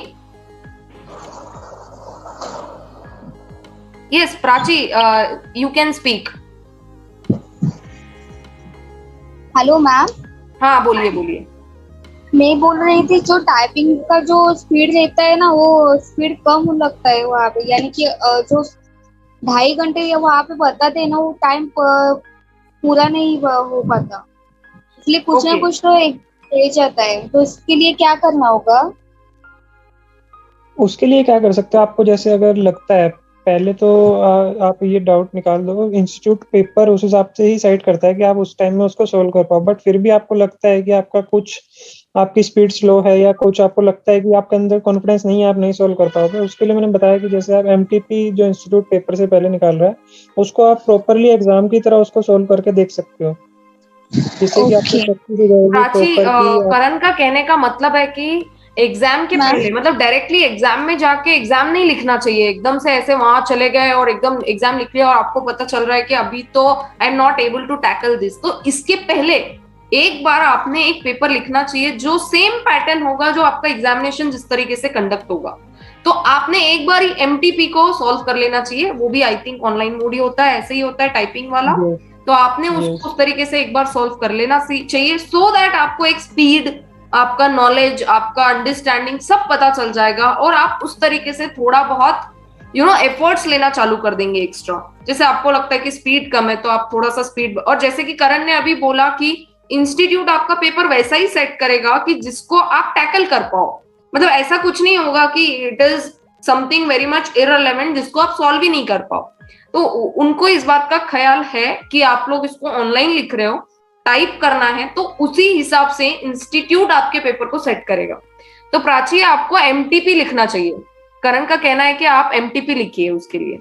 yes Prachi, you can speak.
Hello ma'am.
हाँ बोलिए बोलिए।
मैं बोल रही थी जो टाइपिंग का जो स्पीड रहता है ना, वो स्पीड कम लगता है वहाँ पे, यानी कि जो 2.5 घंटे या वहाँ पे बताते हैं ना, वो टाइम पूरा नहीं हो पाता, इसलिए कुछ ना
ओके
कुछ तो एक रह जाता है। तो इसके लिए क्या करना होगा?
उसके लिए क्या कर सकते हो, आपको जैसे अगर लगता है पहले तो आप ये डाउट निकाल दो, इंस्टीट्यूट पेपर उस हिसाब से ही साइड करता है कि आप उस टाइम में उसको सोल्व कर पाओ, बट फिर भी आपको लगता है कि आपका कुछ आपकी स्पीड स्लो है या कुछ आपको लगता है कि आपके अंदर कॉन्फिडेंस नहीं है, आप नहीं सोल्व कर पाओगे, उसके लिए मैंने बताया कि जैसे आप एमटीपी जो इंस्टीट्यूट पेपर से पहले निकाल रहा है उसको आप प्रॉपरली एग्जाम की तरह उसको सोल्व करके देख सकते हो, जिससे कि आपको
ओके
शक्ति भी रहेगी
प्राची,
प्रॉपर की आप।
करण का कहने का मतलब है कि एग्जाम के
मैम।
पहले, मतलब डायरेक्टली एग्जाम में जाके एग्जाम नहीं लिखना चाहिए, एकदम से ऐसे वहां चले गए और एकदम एग्जाम लिख लिया और आपको पता चल रहा है कि अभी तो I am not able to tackle this. तो इसके पहले एक बार आपने एक पेपर लिखना चाहिए जो सेम पैटर्न होगा जो आपका एग्जामिनेशन जिस तरीके से कंडक्ट होगा। तो आपने एक बार ही एमटीपी को सॉल्व कर लेना चाहिए, वो भी आई थिंक ऑनलाइन मोड ही होता है, ऐसे ही होता है टाइपिंग वाला।
यस
तो आपने
यस
उसको उस तरीके से एक बार सॉल्व कर लेना चाहिए, सो दैट आपको एक स्पीड, आपका नॉलेज, आपका अंडरस्टैंडिंग सब पता चल जाएगा और आप उस तरीके से थोड़ा बहुत एफर्ट्स लेना चालू कर देंगे एक्स्ट्रा। जैसे आपको लगता है कि स्पीड कम है तो आप थोड़ा सा स्पीड, और जैसे कि करण ने अभी बोला कि इंस्टीट्यूट आपका पेपर वैसा ही सेट करेगा कि जिसको आप टैकल कर पाओ। मतलब ऐसा कुछ नहीं होगा कि it is something very much irrelevant जिसको आप सॉल्व ही नहीं कर पाओ। तो उनको इस बात का ख्याल है कि आप लोग इसको ऑनलाइन लिख रहे हो, टाइप करना है, तो उसी हिसाब से इंस्टीट्यूट आपके पेपर को सेट करेगा। तो प्राची, आपको एमटीपी लिखना चाहिए। करण का कहना है कि आप एमटीपी लिखिए उसके लिए।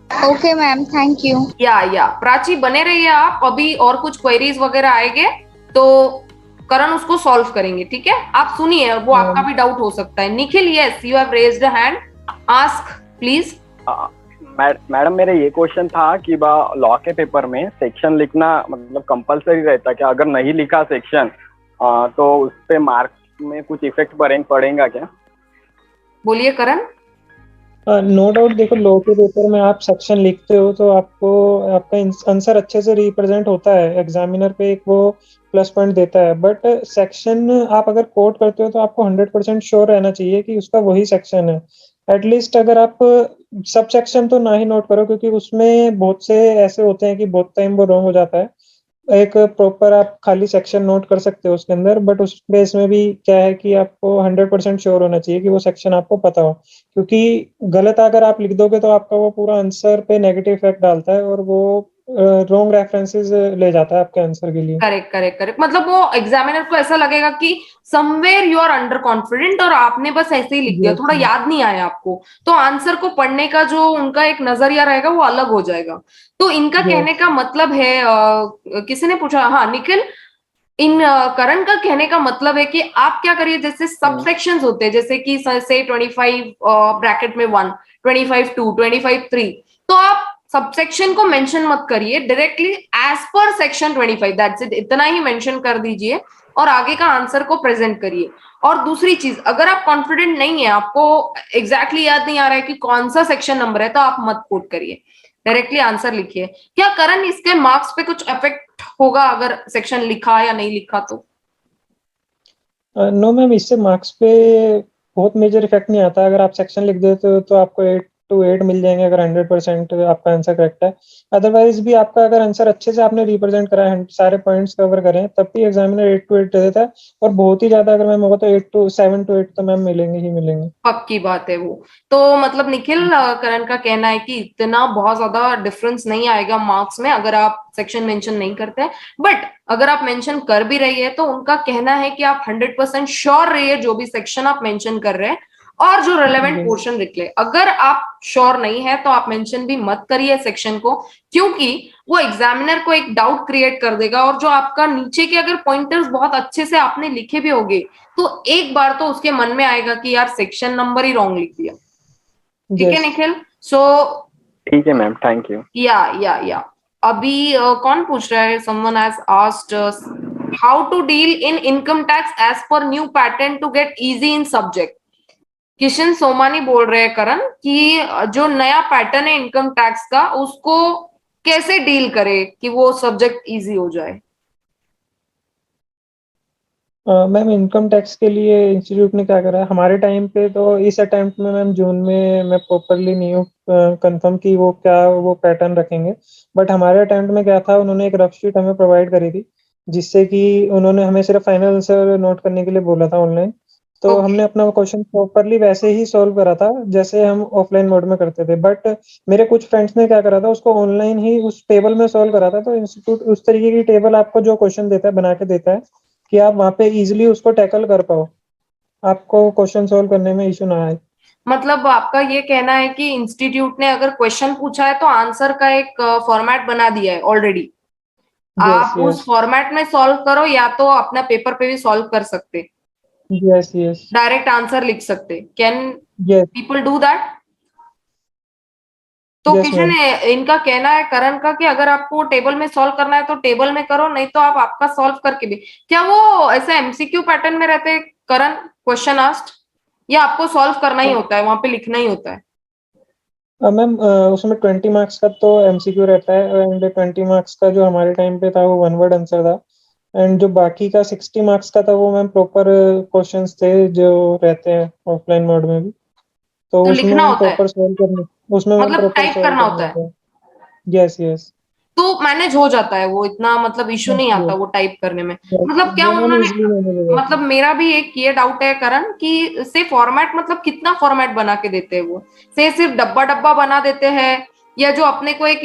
Okay ma'am, thank you.
या प्राची बने रहिए आप, अभी और कुछ क्वेरीज वगैरह आएंगे तो करण उसको सॉल्व करेंगे, ठीक है? आप सुनिए, वो आपका भी डाउट हो सकता है। Nikhil, yes you have raised a hand, ask please.
Madam मेरा ये क्वेश्चन था कि लॉ के पेपर में सेक्शन लिखना मतलब कंपलसरी रहता क्या? अगर नहीं लिखा सेक्शन तो उस पे मार्क्स में कुछ इफेक्ट पड़ेगा क्या?
बोलिए करण।
नो डाउट, देखो लॉ के पेपर में आप सेक्शन लिखते हो तो आपको आपका आंसर अच्छे से रिप्रेजेंट होता है, एग्जामिनर पे एक वो प्लस पॉइंट देता है, बट सेक्शन आप अगर कोट करते हो तो आपको 100% श्योर रहना चाहिए कि उसका वही सेक्शन है। एटलीस्ट अगर आप सब सेक्शन तो ना ही नोट करो, क्योंकि उसमें बहुत से ऐसे होते हैं कि बहुत टाइम वो रॉन्ग हो जाता है। एक प्रॉपर आप खाली सेक्शन नोट कर सकते हो उसके अंदर, बट उस बेस में भी क्या है कि आपको 100% श्योर होना चाहिए कि वो सेक्शन आपको पता हो, क्योंकि गलत अगर आप लिख दोगे तो आपका वो पूरा आंसर पे नेगेटिव इफेक्ट डालता है और वो रॉन्ग रेफरेंसेस ले जाता है आपके आंसर के लिए।
करेक्ट करेक्ट करेक्ट, मतलब वो एग्जामिनर को ऐसा लगेगा कि somewhere you are under confident और आपने बस ऐसे ही लिख दिया, थोड़ा याद नहीं आया आपको, तो आंसर को पढ़ने का जो उनका एक नजरिया रहेगा वो अलग हो जाएगा। तो इनका कहने का मतलब है, किसी ने पूछा, हाँ निखिल, करण का कहने का मतलब है कि आप क्या करिए, जैसे सब सेक्शंस होते हैं, जैसे कि से 25 ब्रैकेट में 1, 25 2, 25 3, तो आप सब सेक्शन को मेंशन मत करिए, directly as per section 25, that's it, इतना ही मेंशन कर दीजिए और आगे का आंसर को प्रेजेंट करिए। और दूसरी चीज, अगर आप कॉन्फिडेंट नहीं है, आपको एग्जैक्टली याद नहीं आ रहा है कि कौन सा सेक्शन नंबर है, तो आप मत कोट करिए, डायरेक्टली आंसर लिखिए। क्या करण, इसके मार्क्स पे कुछ इफेक्ट होगा अगर सेक्शन लिखा या नहीं लिखा तो?
नो मैम, इससे मार्क्स पे बहुत मेजर इफेक्ट नहीं आता। अगर आप सेक्शन लिख देते हो तो आपको 8 to 8 मिल जाएंगे अगर 100% आपका आंसर करेक्ट है। अदरवाइज भी आपका अगर आंसर अच्छे से आपने रिप्रेजेंट करा है, सारे पॉइंट्स कवर करें, तब भी एग्जामिनर 8 to 8 दे देता है, और बहुत ही ज्यादा अगर मैम होगा तो 7 to 8 तो मैम मिलेंगे ही मिलेंगे।
पक्की बात है वो। तो मतलब निखिल, करण का कहना है कि इतना बहुत ज्यादा डिफरेंस नहीं आएगा मार्क्स में अगर आप सेक्शन मेंशन नहीं करते हैं, बट अगर आप मेंशन कर भी रही है तो उनका कहना है कि आप 100% श्योर रहिए जो भी सेक्शन आप मेंशन कर रहे हैं और जो रेलेवेंट पोर्शन निकले। अगर आप श्योर नहीं है तो आप मेंशन भी मत करिए सेक्शन को, क्योंकि वो एग्जामिनर को एक डाउट क्रिएट कर देगा, और जो आपका नीचे के अगर पॉइंटर्स बहुत अच्छे से आपने लिखे भी होंगे तो एक बार तो उसके मन में आएगा कि यार सेक्शन नंबर ही रॉन्ग लिख दिया। ठीक है निखिल? सो
ठीक है मैम, थैंक यू।
या अभी कौन पूछ रहा है? Someone has asked how to deal in income tax as per new pattern to get easy in subject. Kishan Somani बोल रहे हैं करण कि जो नया पैटर्न है इनकम टैक्स का, उसको कैसे डील करे कि वो सब्जेक्ट इजी हो जाए।
मैम, इनकम टैक्स के लिए इंस्टीट्यूट ने क्या करा है, हमारे टाइम पे तो इस अटेम्प्ट में मैम जून में मैं प्रॉपरली नहीं हूँ कंफर्म कि वो क्या वो पैटर्न रखेंगे, बट हमारे अटेम्प्ट में क्या था, उन्होंने एक रफ शीट हमें प्रोवाइड करी थी, जिससे कि उन्होंने हमें सिर्फ फाइनल आंसर नोट करने के लिए बोला था ऑनलाइन। तो
Okay.
हमने अपना क्वेश्चन प्रॉपरली वैसे ही सॉल्व करा था जैसे हम ऑफलाइन मोड में करते थे, बट मेरे कुछ फ्रेंड्स ने क्या करा था, उसको ऑनलाइन ही उस टेबल में सॉल्व करा था। तो इंस्टीट्यूट उस तरीके की टेबल आपको जो क्वेश्चन देता है बना के देता है कि आप वहाँ पे इजीली उसको टैकल कर पाओ, आपको क्वेश्चन सॉल्व करने में इशू ना आए।
मतलब आपका ये कहना है कि इंस्टीट्यूट ने अगर क्वेश्चन पूछा है तो आंसर का एक फॉर्मेट बना दिया है ऑलरेडी,
यस
आप उस
यस
फॉर्मेट में सॉल्व करो या तो अपना पेपर पे भी सॉल्व कर सकते,
यस यस
डायरेक्ट आंसर लिख सकते। Can
yes
people do that? तो
यस
किशन
मैम।
इनका कहना है करण का कि अगर आपको टेबल में सॉल्व करना है तो टेबल में करो, नहीं तो आप आपका सॉल्व करके भी। क्या वो ऐसे एमसीक्यू पैटर्न में रहते हैं करण, क्वेश्चन आस्क्ड, या आपको सॉल्व करना ही होता है, वहां पे लिखना ही होता है?
मैम उसमें 20 मार्क्स का तो एमसीक्यू रहता है, एंड 20 मार्क्स का जो हमारे टाइम पे था वो वन वर्ड आंसर था, एंड जो बाकी का 60 मार्क्स का था वो मैम प्रॉपर क्वेश्चंस थे जो रहते हैं ऑफलाइन मोड में भी। तो
तो
उसमें
लिखना
मैम
होता है,
प्रॉपर सॉल्व करने उसमें मैम
मतलब
प्रॉपर
टाइप
सॉल्व
करना
करना
होता है,
होता है। यस यस
तो मैनेज हो जाता है वो, इतना मतलब इश्यू नहीं आता
यस
वो टाइप करने में।
यस,
मतलब क्या
वो मैम
उन्होंने,
इजीली मैनेज हो जाता
मतलब
है।
मेरा भी एक ये डाउट है करण कि से फॉर्मेट मतलब कितना फॉर्मेट बना के देते हैं वो, से सिर्फ डब्बा डब्बा बना देते हैं, या जो अपने को एक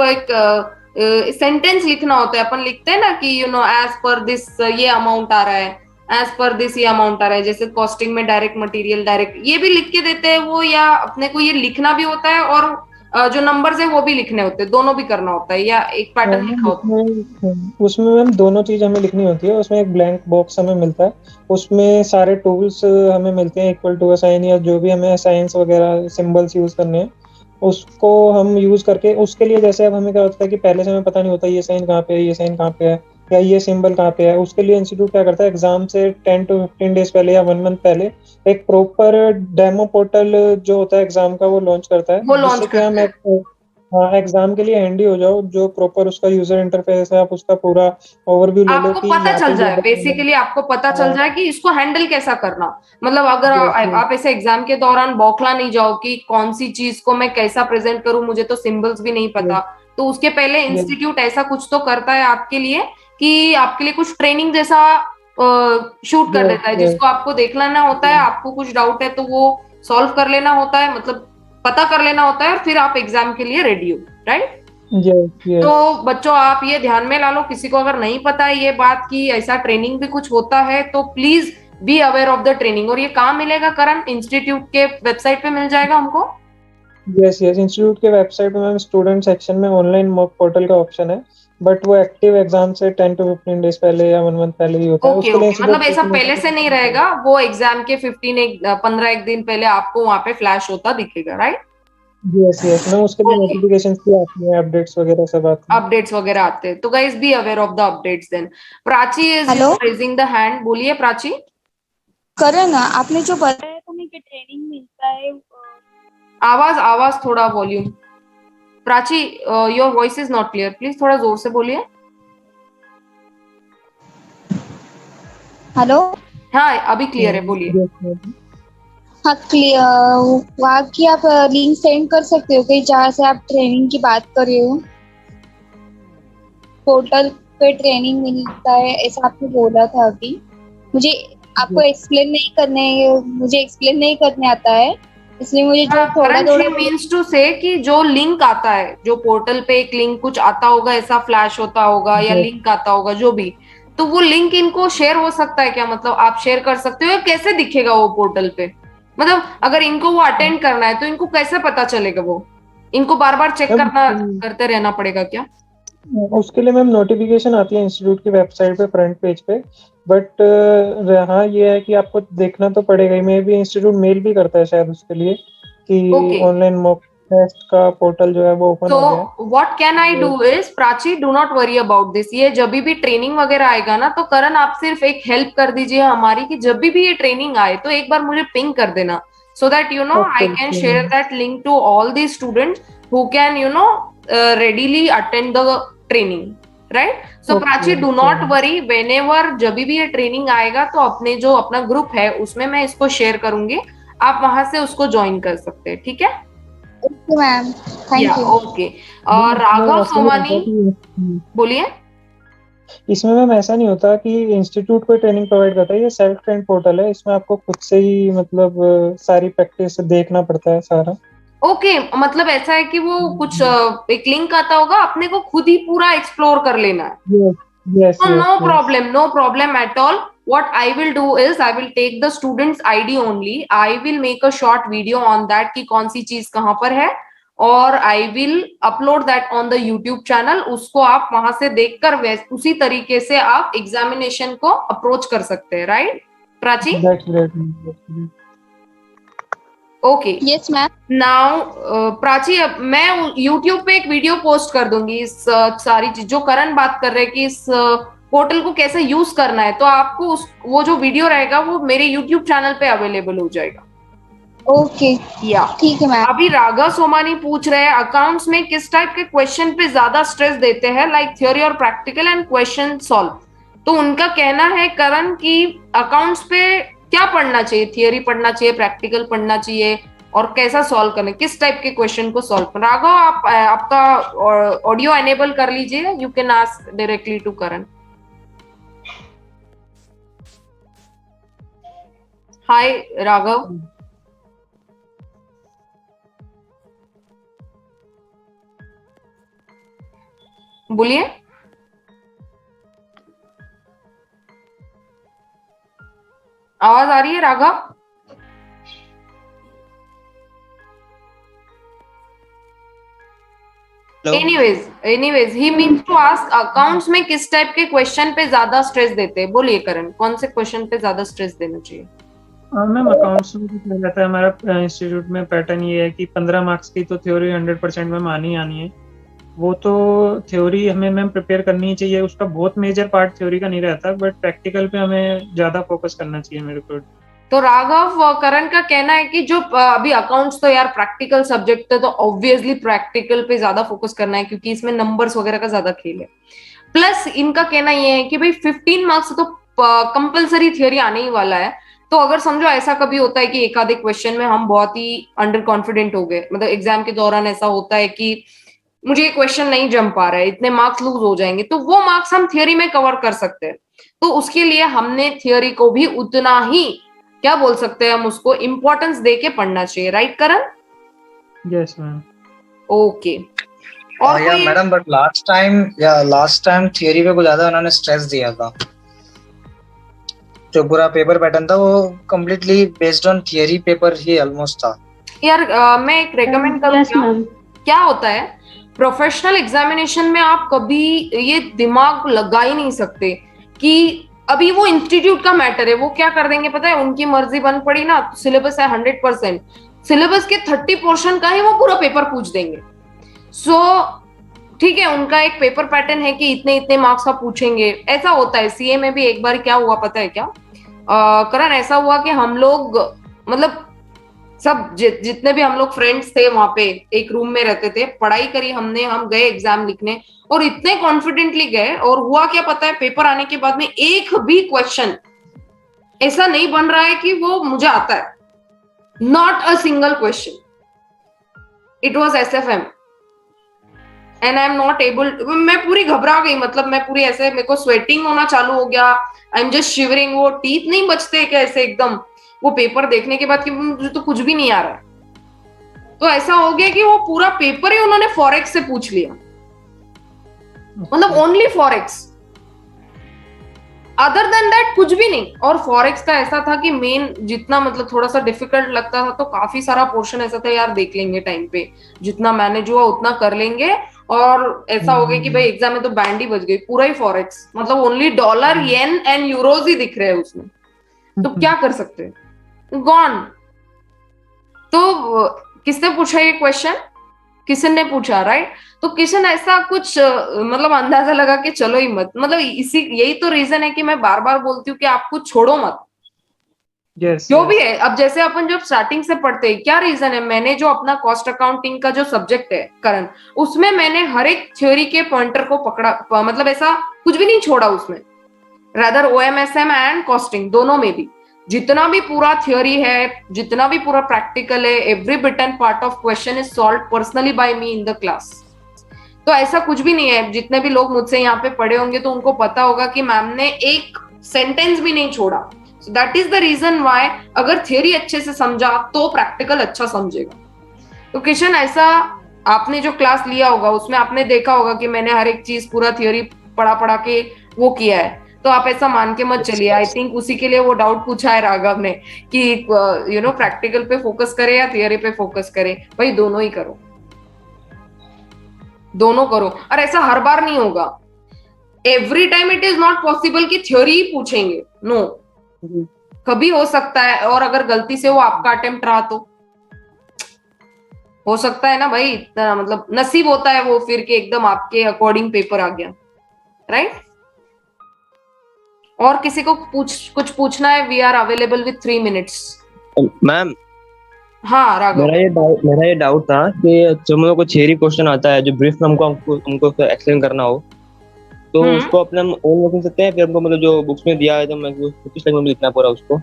एक सेंटेंस लिखना होता है, अपन लिखते हैं ना कि एज पर दिस ये अमाउंट आ रहा है, एज पर दिस ये अमाउंट आ रहा है, जैसे कॉस्टिंग में डायरेक्ट मटेरियल डायरेक्ट ये भी लिख के देते हैं वो, या अपने को ये लिखना भी होता है और जो नंबर्स है वो भी लिखने होते हैं, दोनों भी करना होता है, या एक पैटर्न
मैम
लिखा होता है?
उसमें मैम दोनों चीज हमें लिखनी होती है। उसमें एक ब्लैंक बॉक्स हमें मिलता है, उसमें सारे टूल्स हमें मिलते हैं, इक्वल टू असाइन या जो भी हमें साइंस वगैरह सिंबल्स यूज करने हैं उसको हम यूज करके, उसके लिए जैसे अब हमें क्या होता है कि पहले से हमें पता नहीं होता ये साइन कहाँ पे है, ये साइन कहाँ पे है, या ये सिंबल कहाँ पे है। उसके लिए इंस्टीट्यूट क्या करता है, एग्जाम से 10 to 15 डेज पहले या 1 मंथ पहले एक प्रॉपर डेमो पोर्टल जो होता है एग्जाम का वो लॉन्च करता
वो
है,
लॉन्च
जिससे कि हम
करते हैं।
हाँ एग्जाम के लिए हैंडी हो जाओ। जो प्रॉपर उसका यूजर इंटरफेस है आप उसका पूरा ओवरव्यू ले लो
आपको
कि
पता
यहाँ पे
चल
ये
जाए,
बटन
बेसिकली आपको पता
है।
चल जाए कि इसको हैंडल कैसा करना। मतलब अगर
यस यस
आप ऐसे एग्जाम के दौरान बौखला नहीं जाओ कि कौन सी चीज को मैं कैसा प्रेजेंट करूं, मुझे तो सिंबल्स भी नहीं पता। तो उसके पहले
यस
इंस्टीट्यूट ऐसा कुछ तो करता है आपके लिए कि आपके लिए कुछ ट्रेनिंग जैसा शूट कर
यस
देता है,
यस
जिसको आपको देख लेना होता है, आपको कुछ डाउट है तो वो सॉल्व कर लेना होता है, मतलब पता कर लेना होता है, और फिर आप एग्जाम के लिए रेडी हो, राइट?
यस
तो
यस।
बच्चों आप ये ध्यान में ला लो, किसी को अगर नहीं पता है ये बात कि ऐसा ट्रेनिंग भी कुछ होता है तो please be aware of the training. और ये कहाँ मिलेगा करण? इंस्टीट्यूट के वेबसाइट पे मिल जाएगा हमको?
यस यस इंस्टीट्यूट के वेबसाइट में मैम स्टूडेंट सेक्शन में ऑनलाइन मॉक पोर्टल का ऑप्शन है, बट वो एक्टिव एग्जाम से 10 to 15 डेज पहले या 1 मंथ पहले ही होता है।
ओके
उसके लिए
ओके, मतलब
इंस्टीट्यूट
ऐसा पहले से नहीं रहेगा, वो एग्जाम के 15 एक दिन पहले आपको वहां पे फ्लैश होता दिखेगा, राइट?
यस यस मैम, उसके लिए
ओके,
नोटिफिकेशन भी आती है, अपडेट्स वगैरह सब आती हैं।
अपडेट्स वगैरह आते हैं, तो guys be aware of the updates then. Prachi is
hello
raising the hand, बोलिए प्राची।
करण, आपने जो बताया तुम्हें कि ट्रेनिंग मिलता है
आवाज आवाज थोड़ा volume. Prachi, your voice is not clear, please थोड़ा जोर से बोलिए।
हेलो।
हाँ अभी क्लियर है, बोलिए।
Yes ma'am.
हाँ क्लियर, वहाँ की आप लिंक सेंड कर सकते हो कि जहाँ से आप ट्रेनिंग की बात कर रहे हो, पोर्टल पे ट्रेनिंग मिलता है ऐसा आपने बोला था अभी। मुझे आपको मुझे एक्सप्लेन नहीं करने आता है, इसलिए मुझे जो थोड़ा
करण,
थोड़ा
शी मीन्स टू से कि जो लिंक आता है, जो पोर्टल पे एक लिंक कुछ आता होगा, ऐसा फ्लैश होता होगा या
यस
लिंक आता होगा जो भी, तो वो लिंक इनको शेयर हो सकता है क्या? मतलब आप शेयर कर सकते हो, या कैसे दिखेगा वो पोर्टल पे? मतलब अगर इनको वो अटेंड करना है तो इनको कैसे पता चलेगा वो? इनको बार बार चेक करना,
मैम,
करते रहना पड़ेगा क्या?
उसके लिए मैम नोटिफिकेशन आती है इंस्टीट्यूट की वेबसाइट पे फ्रंट पेज पे, बट हाँ ये है कि आपको देखना तो पड़ेगा ही। मे भी इंस्टीट्यूट मेल भी करता है शायद उसके लिए कि
ओके,
ऑनलाइन मॉक टेस्ट का पोर्टल जो है वो ओपन
तो
हो गया है।
What can I do is, Prachi do not worry about this, ये जब भी ट्रेनिंग वगैरह आएगा ना, तो करण आप सिर्फ एक हेल्प कर दीजिए हमारी, कि जब भी ये ट्रेनिंग आए तो एक बार मुझे पिंग कर देना, so that I
okay
can
okay
share
ma'am.
That link to all the students who can readily attend the training, right? So
okay
Prachi do
okay
not
ma'am.
Worry, whenever जब भी ये training आएगा तो अपने जो अपना group है उसमें मैं इसको शेयर करूंगी, आप वहां से उसको ज्वाइन कर सकते हैं, ठीक है?
Okay ma'am,
yeah
thank you.
Okay.
Ma'am, उसमें
राघव
ऐसा नहीं
सोमानी,
होता कि
बोलिए।
इसमें मैम ऐसा नहीं होता कि इंस्टीट्यूट कोई ट्रेनिंग प्रोवाइड करता है, ये सेल्फ ट्रेन पोर्टल है, इसमें आपको खुद से ही मतलब सारी प्रैक्टिस देखना पड़ता है सारा।
ओके, मतलब ऐसा है कि वो कुछ एक लिंक आता होगा, अपने को खुद ही पूरा एक्सप्लोर कर लेना है।
Yes yes
So
yes yes.
no problem at all. What I will do is I will take the student's ID only. I will make a short video on that कि कौन सी चीज कहाँ पर है, और I will upload that on the YouTube channel. उसको आप वहां से देखकर उसी तरीके से आप एग्जामिनेशन को अप्रोच कर सकते हैं, right Prachi?
That's great.
Okay
yes ma'am.
Now Prachi, अब मैं YouTube पे एक वीडियो पोस्ट कर दूंगी इस सारी चीज जो करण बात कर रहे हैं कि इस पोर्टल को कैसे यूज करना है, तो आपको वो जो वीडियो रहेगा वो मेरे YouTube चैनल पे अवेलेबल हो जाएगा।
ओके
या
ठीक है मैम।
अभी राघव सोमानी पूछ रहे हैं अकाउंट्स में किस टाइप के क्वेश्चन पे ज्यादा स्ट्रेस देते हैं, लाइक थ्योरी और प्रैक्टिकल एंड क्वेश्चन सॉल्व। तो उनका कहना है करण कि अकाउंट्स पे क्या पढ़ना चाहिए, थियरी पढ़ना चाहिए, प्रैक्टिकल पढ़ना चाहिए, और कैसा सॉल्व करना, किस टाइप के क्वेश्चन को सॉल्व करना। राघव आप आपका ऑडियो एनेबल कर लीजिए, you can ask directly to Karan. Hi Raghav. बोलिए। आवाज आ रही है Raghav? Anyways he means to ask accounts में किस टाइप के क्वेश्चन पे ज्यादा स्ट्रेस देते हैं। बोलिए करण, कौन से क्वेश्चन पे ज्यादा स्ट्रेस देना चाहिए?
मैम अकाउंट्स में क्या रहता है हमारा इंस्टीट्यूट में पैटर्न ये है कि 15 मार्क्स की तो थ्योरी 100% में आनी है। वो तो थ्योरी हमें मैम प्रिपेयर करनी ही चाहिए, उसका बहुत मेजर पार्ट थ्योरी का नहीं रहता, बट प्रैक्टिकल पे हमें ज्यादा फोकस करना चाहिए मेरे को।
तो राघव करण का कहना है कि जो अभी अकाउंट्स तो यार प्रैक्टिकल सब्जेक्ट है, तो ऑब्वियसली प्रैक्टिकल पे ज्यादा फोकस करना है क्योंकि इसमें नंबर्स वगैरह का ज्यादा खेल है। प्लस इनका कहना ये है कि भाई 15 मार्क्स तो कंपलसरी थियरी आने ही वाला है। तो अगर समझो ऐसा कभी होता है कि एक आधे क्वेश्चन में हम बहुत ही अंडर कॉन्फिडेंट हो गए, मतलब एग्जाम के दौरान ऐसा होता है कि मुझे ये क्वेश्चन नहीं जम पा रहा है, इतने मार्क्स लूज हो जाएंगे, तो वो मार्क्स हम थियरी में कवर कर सकते हैं। तो उसके लिए हमने थियरी को भी उतना ही, क्या बोल सकते हैं हम, उसको इंपॉर्टेंस देके पढ़ना चाहिए, right Karan?
Yes ma'am.
Okay. और
या madam but last time theory पे कुछ ज्यादा उन्होंने स्ट्रेस दिया था। जो पूरा पेपर पैटर्न था वो completely based on theory paper he almost था।
यार मैं एक रेकमेंड करूंगी, क्या होता है प्रोफेशनल एग्जामिनेशन में आप कभी ये दिमाग लगा ही नहीं सकते कि अभी वो इंस्टीट्यूट का मैटर है, वो क्या कर देंगे पता है, उनकी मर्जी बन पड़ी ना, सिलेबस है 100%, सिलेबस के 30% का ही वो पूरा पेपर पूछ देंगे। सो ठीक है, उनका एक पेपर पैटर्न है कि इतने इतने मार्क्स का पूछेंगे। ऐसा होता है सीए में भी। एक बार क्या हुआ पता है क्या करण, ऐसा हुआ कि हम लोग मतलब सब जितने भी हम लोग फ्रेंड्स थे वहां पे एक रूम में रहते थे, पढ़ाई करी हमने, हम गए एग्जाम लिखने और इतने कॉन्फिडेंटली गए, और हुआ क्या पता है, पेपर आने के बाद में एक भी क्वेश्चन ऐसा नहीं बन रहा है कि वो मुझे आता है, not a single question. It was SFM and I am not able, मैं पूरी घबरा गई, मतलब मैं पूरी ऐसे, मेरे को स्वेटिंग होना चालू हो गया, आई एम जस्ट शिवरिंग। वो टीथ नहीं बचते क्या ऐसे एकदम, वो पेपर देखने के बाद कि मुझे तो कुछ भी नहीं आ रहा है। तो ऐसा हो गया कि वो पूरा पेपर ही उन्होंने फॉरेक्स से पूछ लिया, मतलब only forex, other than that कुछ भी नहीं। और फॉरेक्स का ऐसा था कि मेन जितना मतलब थोड़ा सा डिफिकल्ट लगता था, तो काफी सारा पोर्शन ऐसा था यार देख लेंगे टाइम पे, जितना मैनेज हुआ उतना कर लेंगे। और ऐसा हो गया कि भाई एग्जाम में तो बैंड ही बज गई, पूरा ही फॉरेक्स, मतलब only dollar, yen and euros ही दिख रहे हैं उसमें। तो क्या कर सकते हैं, गॉन। तो किसने पूछा ये क्वेश्चन? किशन ने पूछा, राइट? तो किशन ऐसा कुछ मतलब अंदाजा लगा के चलो ही मत, मतलब यही तो रीजन है कि मैं बार बार बोलती हूँ कि आप कुछ छोड़ो मत। जो भी है, अब जैसे अपन जब स्टार्टिंग से पढ़ते हैं, क्या रीजन है, मैंने जो अपना कॉस्ट अकाउंटिंग का जो सब्जेक्ट है करण, उसमें मैंने हर एक थ्योरी के पॉइंटर को पकड़ा, मतलब ऐसा कुछ भी नहीं छोड़ा उसमें, रादर OMSM एंड कॉस्टिंग दोनों में भी जितना भी पूरा थ्योरी है, जितना भी पूरा प्रैक्टिकल है, every bit and part of question is solved personally by me in the class. तो ऐसा कुछ भी नहीं है। जितने भी लोग मुझसे यहाँ पे पढ़े होंगे तो उनको पता होगा कि मैम ने एक सेंटेंस भी नहीं छोड़ा। So that is the reason why अगर थियोरी अच्छे से समझा तो प्रैक्टिकल अच्छा समझेगा। तो किशन, ऐसा आपने जो क्लास लिया होगा उसमें आपने देखा होगा कि मैंने हर एक चीज पूरा थियोरी पढ़ा पढ़ा के वो किया है, तो आप ऐसा मान के मत चलिए। आई थिंक उसी के लिए वो डाउट पूछा है राघव ने कि प्रैक्टिकल पे फोकस करे या थियोरी पे फोकस करे। भाई दोनों ही करो, दोनों करो। और ऐसा हर बार नहीं होगा, every time it is not possible कि थ्योरी ही पूछेंगे, नो कभी हो सकता है। और अगर गलती से वो आपका अटेम्प्ट रहा तो हो सकता है ना भाई, इतना मतलब नसीब होता है वो फिर के एकदम आपके अकॉर्डिंग पेपर आ गया, राइट। और किसी को कुछ पूछना है? We are available with 3 minutes.
Ma'am,
हाँ राघव।
मेरा ये डाउट था कि जब हम लोग को थियरी क्वेश्चन आता है जो ब्रीफ में हमको एक्सप्लेन करना हो, तो उसको अपने हम ओन लिख सकते हैं, फिर हमको मतलब जो बुक्स में दिया है तो मैं किस लैंग्वेज में लिखना पूरा उसको?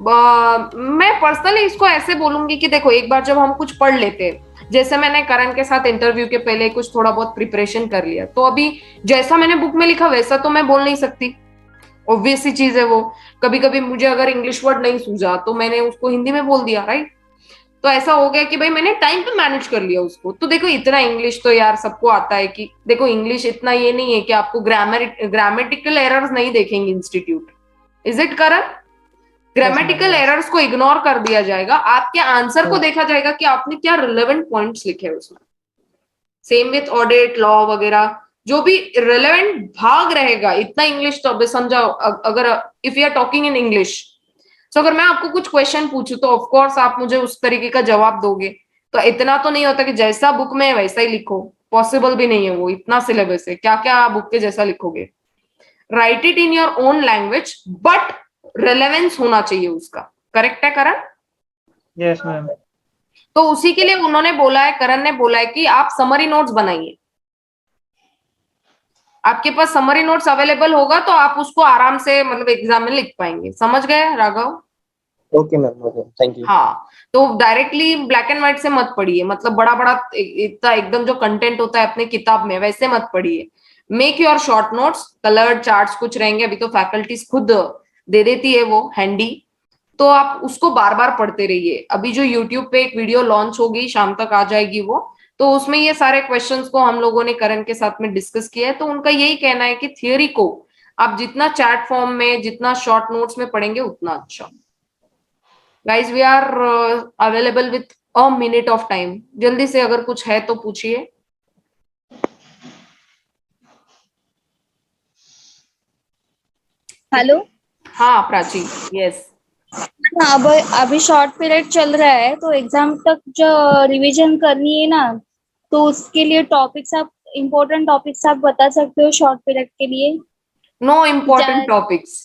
मैं पर्सनली इसको ऐसे बोलूंगी कि देखो, एक बार जब हम कुछ पढ़ लेते हैं, जैसे मैंने करण के साथ इंटरव्यू के पहले कुछ थोड़ा बहुत प्रिपरेशन कर लिया, तो अभी जैसा मैंने बुक में लिखा वैसा तो मैं बोल नहीं सकती, ऑब्वियस सी चीज है वो। कभी कभी मुझे अगर इंग्लिश वर्ड नहीं सूझा तो मैंने उसको हिंदी में बोल दिया, राइट। तो ऐसा हो गया कि भाई मैंने टाइम पे मैनेज कर लिया उसको। तो देखो, इतना इंग्लिश तो यार सबको आता है कि देखो, इंग्लिश इतना ये नहीं है कि आपको ग्रामेटिकल एरर्स नहीं देखेंगे institute, is it correct? Grammatical errors को इग्नोर कर दिया जाएगा, आपके आंसर को देखा जाएगा कि आपने क्या रिलेवेंट पॉइंट्स लिखे हैं उसमें। सेम विथ ऑडिट, लॉ वगैरह, जो भी रिलेवेंट भाग रहेगा, इतना इंग्लिश तो अब समझाओ। अगर if you are talking in English, तो अगर मैं आपको कुछ क्वेश्चन पूछूं तो ऑफ कोर्स आप मुझे उस तरीके का जवाब दोगे। तो इतना तो नहीं होता कि जैसा बुक में है वैसा ही लिखो, पॉसिबल भी नहीं है वो, इतना सिलेबस है, क्या क्या बुक के जैसा लिखोगे। Right it in your own language, but relevance होना चाहिए उसका। करेक्ट है करण?
Yes ma'am.
तो उसी के लिए उन्होंने बोला है, करण ने बोला है कि आप समरी नोट्स बनाइए। आपके पास समरी नोट्स अवेलेबल होगा तो आप उसको आराम से मतलब एग्जाम में लिख पाएंगे। समझ गए Raghav?
Okay ma'am, okay, thank you.
हाँ, तो डायरेक्टली ब्लैक एंड व्हाइट से मत पढ़िए, मतलब बड़ा बड़ा इतना एकदम जो कंटेंट होता है अपने किताब में वैसे मत पढ़िए। Make your short notes, coloured charts कुछ रहेंगे, अभी तो फैकल्टीज खुद दे देती है वो हैंडी, तो आप उसको बार बार पढ़ते रहिए। अभी जो यूट्यूब पे एक वीडियो लॉन्च होगी, शाम तक आ जाएगी वो, तो उसमें ये सारे क्वेश्चंस को हम लोगों ने करण के साथ में डिस्कस किया है। तो उनका यही कहना है कि थियोरी को आप जितना चैट फॉर्म में, जितना शॉर्ट नोट्स में पढ़ेंगे उतना अच्छा। Guys, we are available with a minute of time. जल्दी से अगर कुछ है तो पूछिए।
हेलो।
हाँ प्राची, यस।
हाँ, अब अभी शॉर्ट पीरियड चल रहा है तो एग्जाम तक जो रिवीजन करनी है ना, तो उसके लिए टॉपिक्स आप इम्पोर्टेंट टॉपिक्स आप बता सकते हो शॉर्ट पीरियड के लिए?
Know important topics.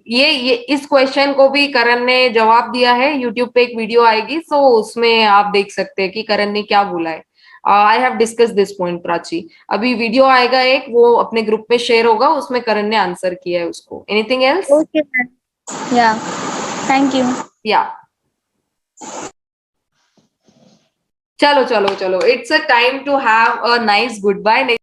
ये इस क्वेश्चन को भी करण ने जवाब दिया है। यूट्यूब पे एक वीडियो आएगी, सो उसमें आप देख सकते हैं कि करण ने क्या बोला है। I have discuss this point Prachi. अभी वीडियो आएगा एक, वो अपने ग्रुप में शेयर होगा, उसमें करण ने आंसर किया है उसको। Anything else?
Okay ma'am, yeah thank you.
Yeah चलो चलो चलो, it's a time to have a nice good bye.